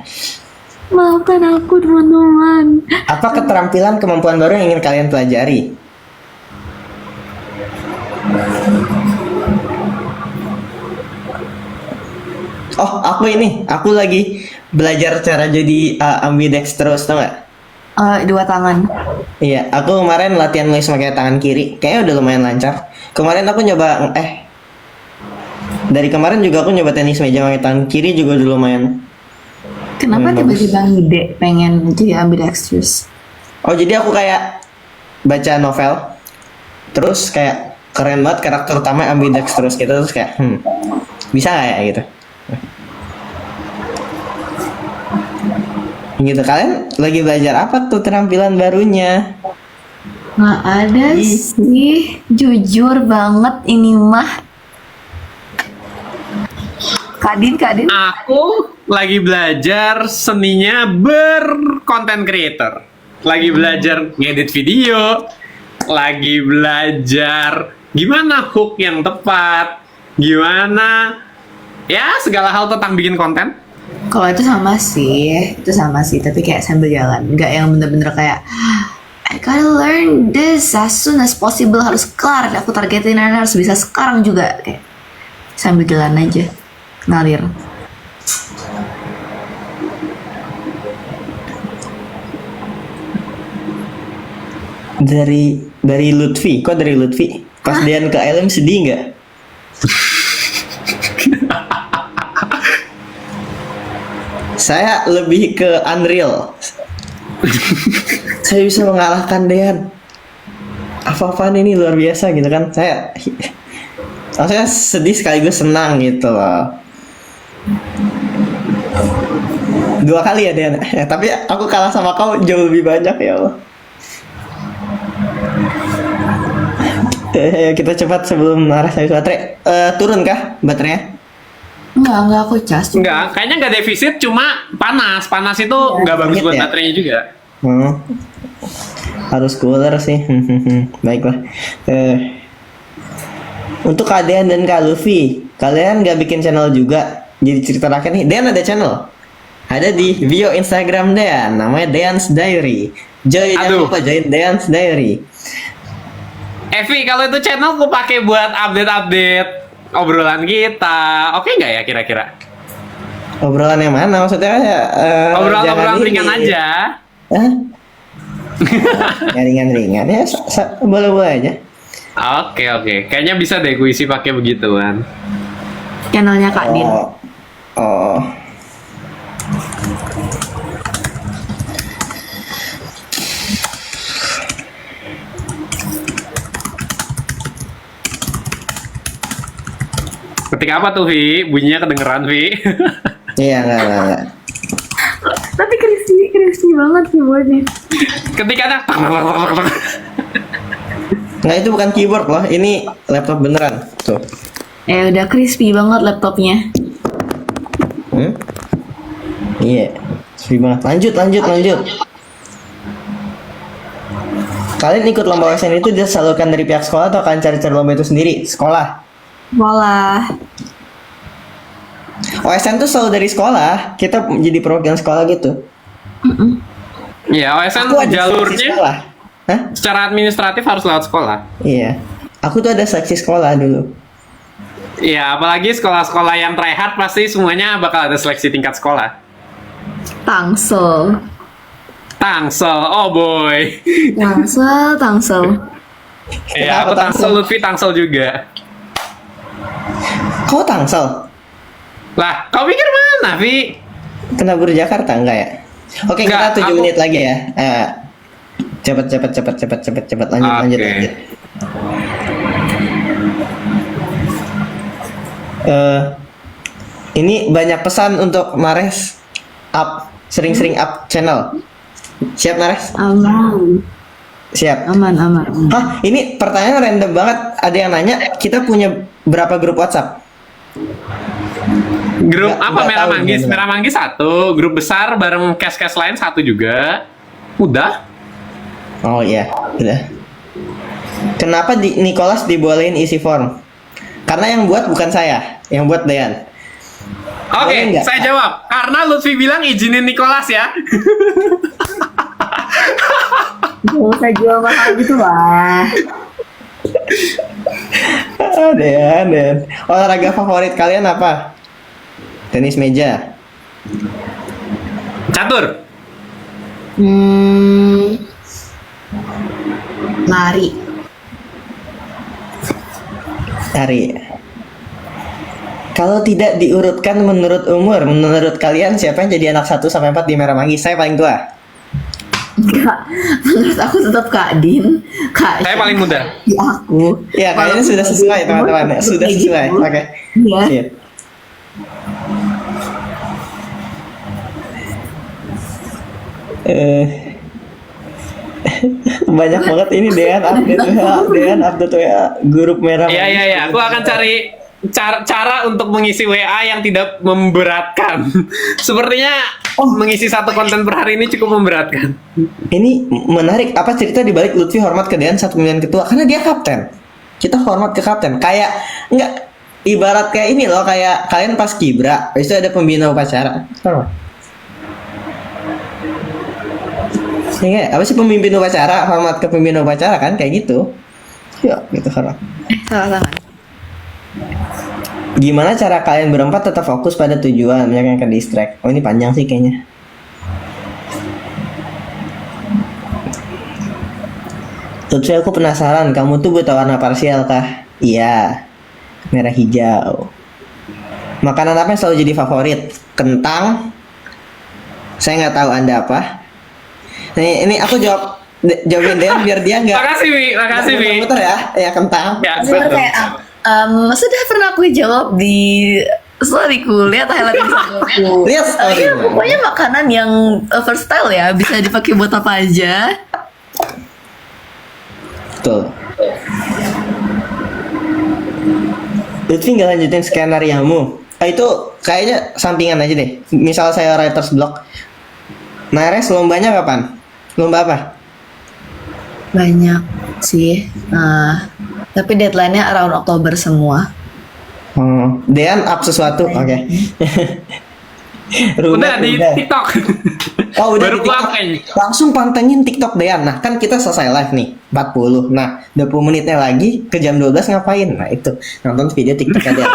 Maafkan aku teman-teman. Apa keterampilan kemampuan baru yang ingin kalian pelajari? Oh, aku lagi belajar cara jadi ambidextrous, tau gak? 2 tangan. Iya, aku kemarin latihan nulis pakai tangan kiri, kayaknya udah lumayan lancar. Kemarin aku nyoba, dari kemarin juga aku nyoba tenis meja pakai tangan kiri juga udah lumayan. Kenapa tiba-tiba ngide pengen jadi ambidextrous? Oh, jadi aku kayak baca novel, terus kayak keren banget karakter utama ambidextrous gitu, terus kayak, bisa nggak ya gitu? Gitu, kalian lagi belajar apa tuh terampilan barunya? Nggak ada sih, jujur banget ini mah. Kadin. Aku lagi belajar seninya berkonten creator. Lagi belajar ngedit video. Lagi belajar gimana hook yang tepat. Gimana ya segala hal tentang bikin konten. Kalau itu sama sih, tapi kayak sambil jalan, nggak yang bener-bener kayak I gotta learn this as soon as possible, harus kelar, aku targetin harus bisa sekarang juga, kayak sambil jalan aja, ngalir. Dari Lutfi, kok dari Lutfi? Pas Dian ke LM sedih nggak? Saya lebih ke Unreal. Saya bisa mengalahkan Dean. Apa-apaan ini luar biasa gitu kan. Saya sedih sekaligus senang gitu loh. 2 kali ya Dean. Tapi aku kalah sama kau jauh lebih banyak ya Allah. Kita cepat sebelum arah habis baterai. Turun kah baterainya? Enggak aku cas. Enggak, kayaknya nggak defisit, cuma panas. Panas itu nggak bagus buat ya? baterainya juga. Harus cooler sih. Baiklah. Untuk Kak Dean dan Kak Luffy, kalian nggak bikin channel juga? Jadi cerita rakyat nih. Dean ada channel. Ada di bio Instagram Dean, namanya Dean's Diary. Jangan lupa join Dean's Diary. Evi, kalau itu channel aku pakai buat update-update obrolan kita. Oke nggak ya kira-kira? Obrolan yang mana maksudnya? Obrolan ringan aja. Ya, ringan ya, boleh aja. Oke. Kayaknya bisa deh gue isi pakai begituan. Channelnya Kak Din. Oh. Ketik apa tuh, Vi? Bunyinya kedengeran, Vi. Iya, enggak. Tapi crispy banget keyboardnya. Ketiknya Nggak, itu bukan keyboard loh, ini laptop beneran. Tuh. Udah crispy banget laptopnya. Iya, crispy banget. Lanjut. Kalian ikut lomba OSN itu disalurkan dari pihak sekolah atau kalian cari lomba itu sendiri? Sekolah. Walah. OSN tuh selalu dari sekolah. Kita jadi perwakilan sekolah gitu. Iya, OSN Aku ada jalurnya seleksi sekolah. Hah? secara administratif harus lewat sekolah. Iya. Aku tuh ada seleksi sekolah dulu. Iya, apalagi sekolah-sekolah yang tryhard pasti semuanya bakal ada seleksi tingkat sekolah. Tangsel. Tangsel, oh boy. Tangsel. Ya, Kenapa aku Tangsel, Tangsel? Lutfi Tangsel juga. Kau Tangsel? Lah, kau pikir mana, Vi? Kenabur Jakarta enggak ya? Oke, Enggak, kita 7 aku- menit lagi ya. Cepet lanjut. Oke. Ini banyak pesan untuk Mares sering-sering up channel. Siap Mares? Aman. Siap. Aman. Hah, ini pertanyaan random banget. Ada yang nanya, kita punya berapa grup WhatsApp? Grup Nggak- apa nggak Merah tahu Manggis? gimana. Merah Manggis 1, grup besar bareng cast-cast lain 1 juga. Udah. Oh iya, udah. Kenapa Nicholas dibolehin isi form? Karena yang buat bukan saya, yang buat Dean. Oke, Boleh nggak? saya jawab. Karena Lutfi bilang izinin Nicholas ya. Gak usah jual mahal gitu lah. Dean. Olahraga favorit kalian apa? Tenis meja. Catur. Lari. Hari. Kalau tidak diurutkan menurut umur, menurut kalian siapa yang jadi anak 1 sampai 4 di Merah Manggis? Saya paling tua. Enggak, menurut aku tetap Kak Din. Saya paling muda. Di aku. Ya, kayaknya Walaupun sudah sesuai umur teman-teman. tetap Sudah kayak sesuai. gitu. Oke. Iya. Sip. Eh, banyak banget ini Dean update WA grup Merah Iya, Manggis. iya, iya. Aku akan cari cara untuk mengisi WA yang tidak memberatkan. Sepertinya mengisi satu konten per hari ini cukup memberatkan. Ini menarik, apa cerita di balik Lutfi hormat ke Dean saat pemilihan ketua? Karena dia kapten. Kita hormat ke kapten. Kayak enggak ibarat kayak ini loh, kayak kalian pas kibra, habis itu ada pembina upacara. Hormat. Ya, nggak? Apa sih pemimpin upacara? Hormat ke pemimpin upacara kan kayak gitu. Ya, gitu hormat. Salah tangan. Gimana cara kalian berempat tetap fokus pada tujuan, jangan ke distract? Oh, ini panjang sih kayaknya. Lutfi, aku penasaran, kamu tuh buta warna parsial kah? Iya, merah hijau. Makanan apa yang selalu jadi favorit? Kentang. Saya nggak tahu Anda apa. Ini aku jawabin dia biar dia nggak. Makasih, Vi. Makasih, Vi. Muter ya, ya kentang. Ya, Sebenarnya betul. kayak sudah pernah aku jawab di storyku, lihat highlight Instagramku. Lihat story. Iya, pokoknya makanan yang versatile ya, bisa dipakai buat apa aja. Betul. Lutfi nggak lanjutin skenariomu. Itu kayaknya sampingan aja deh. Misal saya writer's block. Nares lombanya kapan? Lomba apa? Banyak sih. Tapi deadline-nya around Oktober semua. Dean up sesuatu, oke. Udah di TikTok. Oh, udah Baru di keluar TikTok. kayaknya. Langsung pantengin TikTok Dean. Nah, kan kita selesai live nih, 40. Nah, 20 menitnya lagi ke jam 12 ngapain? Nah, itu nonton video TikTok Dean.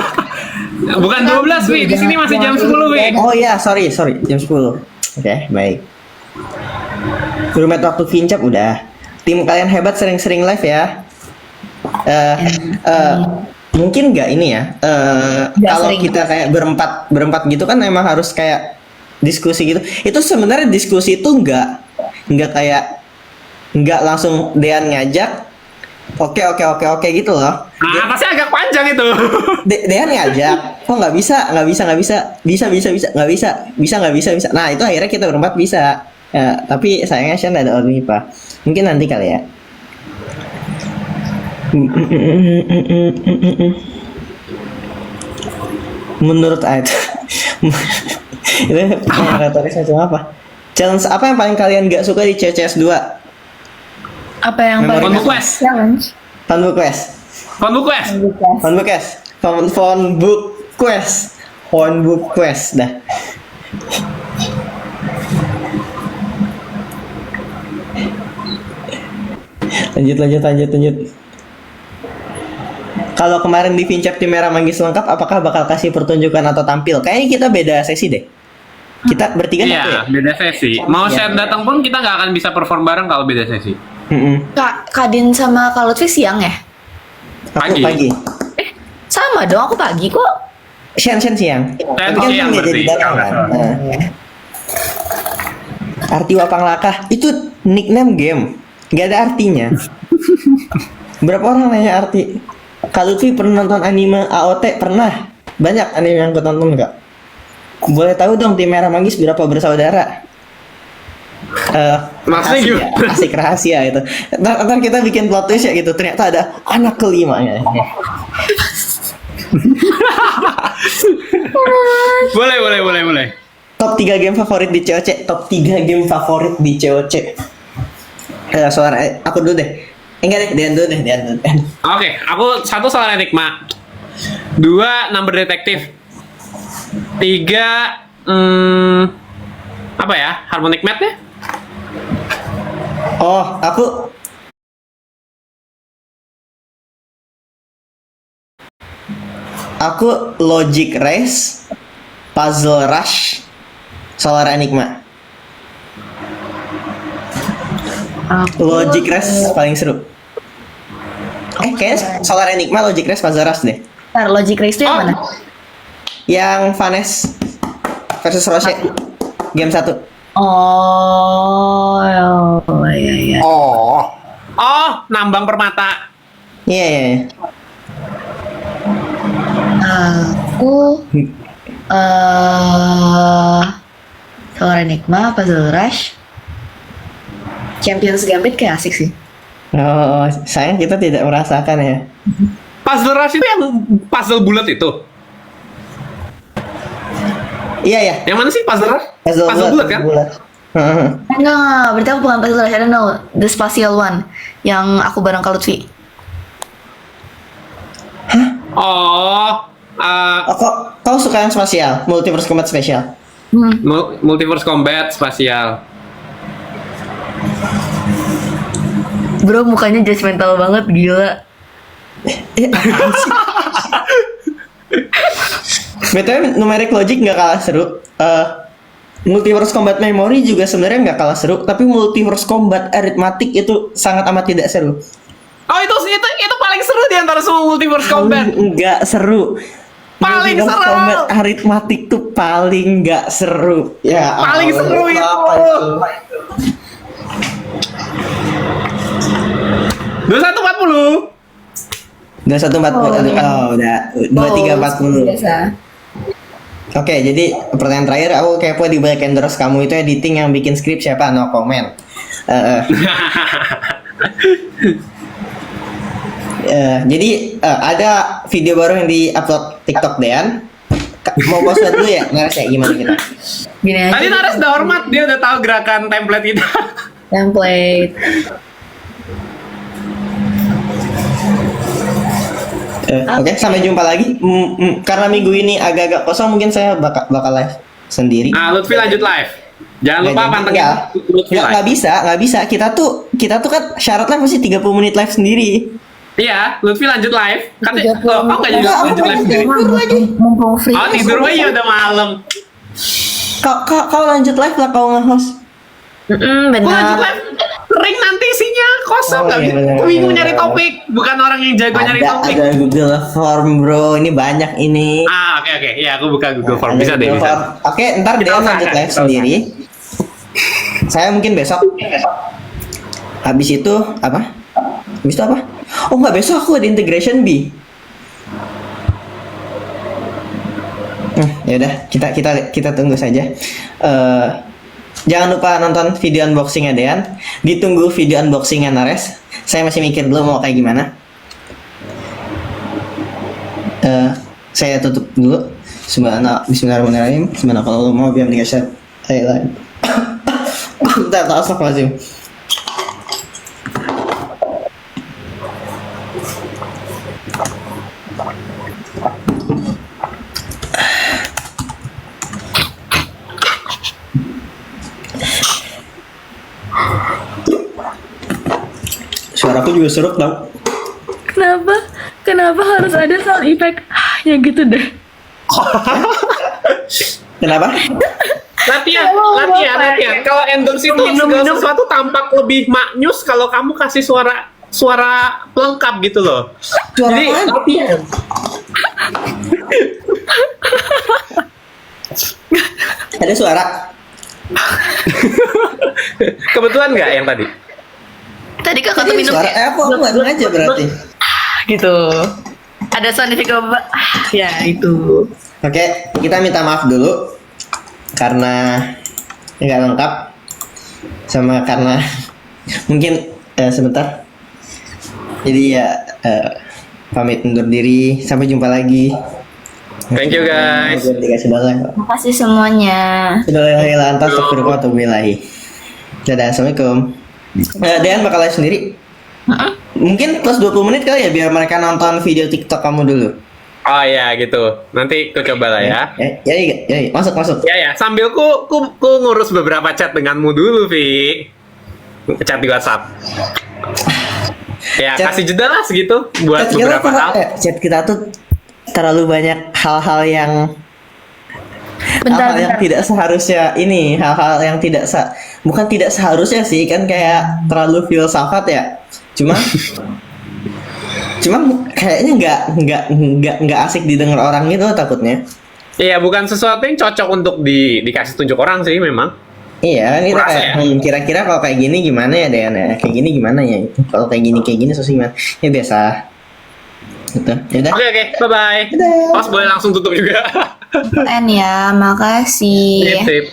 Bukan 12, Vi. Di sini masih jam 10, Vi. Oh iya, sorry, jam 10. Oke, baik. Rumet waktu Vincap udah. Tim kalian hebat, sering-sering live ya. Mungkin nggak ini ya. Kalau sering. kita kayak berempat gitu kan emang harus kayak diskusi gitu. Itu sebenarnya diskusi itu nggak kayak nggak langsung Dean ngajak. Oke gitu loh. Nah, atasnya agak panjang itu. Dean ngajak, kok nggak bisa, nggak bisa. Nah itu akhirnya kita berempat bisa. Ya, tapi sayangnya Shan ada Ornipa. Mungkin nanti kali ya. Menurut Ait, itu retoris macam apa? Challenge apa yang paling kalian gak suka di CCS 2? Apa yang Memori paling Phone quest. challenge? Phone book quest. Phone book quest. Phone book quest. Phone book quest. Phone book quest dah. Lanjut. Kalau kemarin di Vincap tim Merah Manggis lengkap, apakah bakal kasih pertunjukan atau tampil? Kayaknya kita beda sesi deh. Kita bertiga satu ya? Iya, beda sesi. Mau Iya. Shen datang pun kita nggak akan bisa perform bareng kalau beda sesi. Mm-mm. Kak Din sama Kak Lutfi siang ya? Aku Pagi. pagi. Sama dong, aku pagi kok. Shen siang. Tapi kan siang nggak jadi berarti. datang kan. Arti Wapang Lakah itu nickname game, nggak ada artinya. Berapa orang nanya arti? Kalau Lutfi pernah nonton anime AOT? Pernah. Banyak anime yang aku tonton nggak? Boleh tahu dong tim Merah Manggis berapa bersaudara? Maksudnya rahasia, gimana? asik rahasia itu. Ntar kita bikin plot twist ya gitu. Ternyata ada anak kelimanya. Boleh. Top 3 game favorit di COC. Top 3 game favorit di COC. Suara aku dulu deh. Enggak deh, Dian dulu deh. Oke, aku 1 soal Enigma, 2 Number Detective, 3 apa ya? Harmonic Math ya? Oh, aku Logic Race, Puzzle Rush, Solar Enigma. Logic Race paling seru. Kayaknya Solar Enigma, Logic Race, Puzzle Rush deh. Ntar Logic Race itu yang Oh. mana? Yang Vanes versus Roche. Game 1. Oh, iya. Oh, nambang permata. Iya. Aku Solar Enigma, Puzzle Rush, Champions Gambit kayak asik sih. Oh, sayang kita tidak merasakan ya. Puzzle Rush itu yang puzzle bulat itu. Iya. Yang mana sih puzzle Rush? Puzzle bulat kan? Heeh. Enggak, berarti aku bukan Puzzle Rush, I don't know, The Spatial One, yang aku bareng Kak Lutfi. Oh, Oh, kau suka yang spasial, Multiverse Combat Special? Multiverse Combat spasial. Bro, mukanya judgmental banget, gila. Apaan sih? BTW numeric logic nggak kalah seru. Multiverse Combat Memory juga sebenarnya nggak kalah seru, tapi Multiverse Combat Arithmetic itu sangat amat tidak seru. Oh, itu paling seru di antara semua Multiverse Combat. Nggak seru. Paling Multiverse seru. Combat Arithmetic tuh paling nggak seru. Ya. Paling Allah, seru itu. apa 2140. 2140. Oh, udah 2340. Biasa. Oke, jadi pertanyaan terakhir, aku kepo di Black Endorse kamu itu editing yang bikin skrip siapa? No comment. Jadi ada video baru yang di-upload TikTok Dean. Mau post dulu ya? Ngeres ya gimana kita? Gini aja. Tadi Naras udah hormat, dia udah tahu gerakan template kita. Template. Oke, sampai jumpa lagi. Karena minggu ini agak-agak kosong, mungkin saya bakal live sendiri. Ah, Lutfi lanjut live. Jangan lupa pantengin Enggak. Lutfi Nggak live. bisa. Kita tuh kan syaratnya pasti 30 menit live sendiri. Iya, Lutfi lanjut live. Kan 30 kok nggak jadi Enggak, lanjut aku live sendiri? tidur lagi. Mumpung free. Oh, tidur aja udah malam. Kau lanjut live lah, kau nge-host. Kok lanjut Benar. live? Ring nanti isinya kosong, Oh, nggak iya, bisa. benar, Aku bingung benar, nyari benar. topik. Bukan orang yang jago nyari topik. Ada Google Form, bro. Ini banyak ini. Ah, oke. Iya, aku buka Google Form. Ada Bisa deh, Google bisa. Form. Oke, ntar dia Kita lanjut usahakan, live kita sendiri. Saya mungkin besok. Habis itu apa? Habis itu apa? Oh nggak, besok aku ada integration B. Ya udah, kita tunggu saja. Jangan lupa nonton video unboxing Dean. Ditunggu video unboxing Nares. Saya masih mikir dulu mau kayak gimana. Saya tutup dulu. Bismillahirrahmanirrahim. Subhanallah mau biar dikasih lain. Bentar, astagfirullahaladzim. Suaraku juga seruk tau. Kenapa harus ada sound effect? Ya gitu deh. Kenapa? latihan. Kalau endorse itu segala sesuatu tampak lebih maknyus kalau kamu kasih suara pelengkap gitu loh. Suara Jadi apaan? latihan. Ada suara. Kebetulan nggak yang tadi? Tadi kakak tuh Tadi minum suara. kayak Aku nggak sengaja berarti. gitu. Ada sound effect ya itu. Oke, kita minta maaf dulu karena nggak lengkap, sama karena mungkin sebentar. Jadi ya pamit undur diri. Sampai jumpa lagi. Thank you guys. Dikasih doang. Makasih semuanya. Sudah lantas terpuruk atau bilahi. Dadah, assalamualaikum. Dean bakal live sendiri. Mungkin plus 20 menit kali ya biar mereka nonton video TikTok kamu dulu. Oh ya gitu. Nanti aku coba lah ya. Ya, masuk. Ya, sambil ku ngurus beberapa chat denganmu dulu, Vi. Chat di WhatsApp. Ya, Chat- kasih jeda lah segitu buat Chat kita beberapa hal. chat kita tuh terlalu banyak hal-hal yang Bentar, hal-hal yang bentar. tidak seharusnya ini, hal-hal yang bukan tidak seharusnya sih, kan kayak terlalu filsafat ya. Cuma kayaknya nggak asik didengar orang gitu takutnya. Iya, bukan sesuatu yang cocok untuk dikasih tunjuk orang sih memang. Iya, kan kita Kurasa kayak ya? kira-kira kalau kayak gini gimana ya Dean ya? Kayak gini gimana ya? Kalau kayak gini terus gimana? Ya biasa. Gitu. Yaudah. Oke, bye-bye. Dadah. Mas boleh langsung tutup juga. ya, makasih. Sip, sip.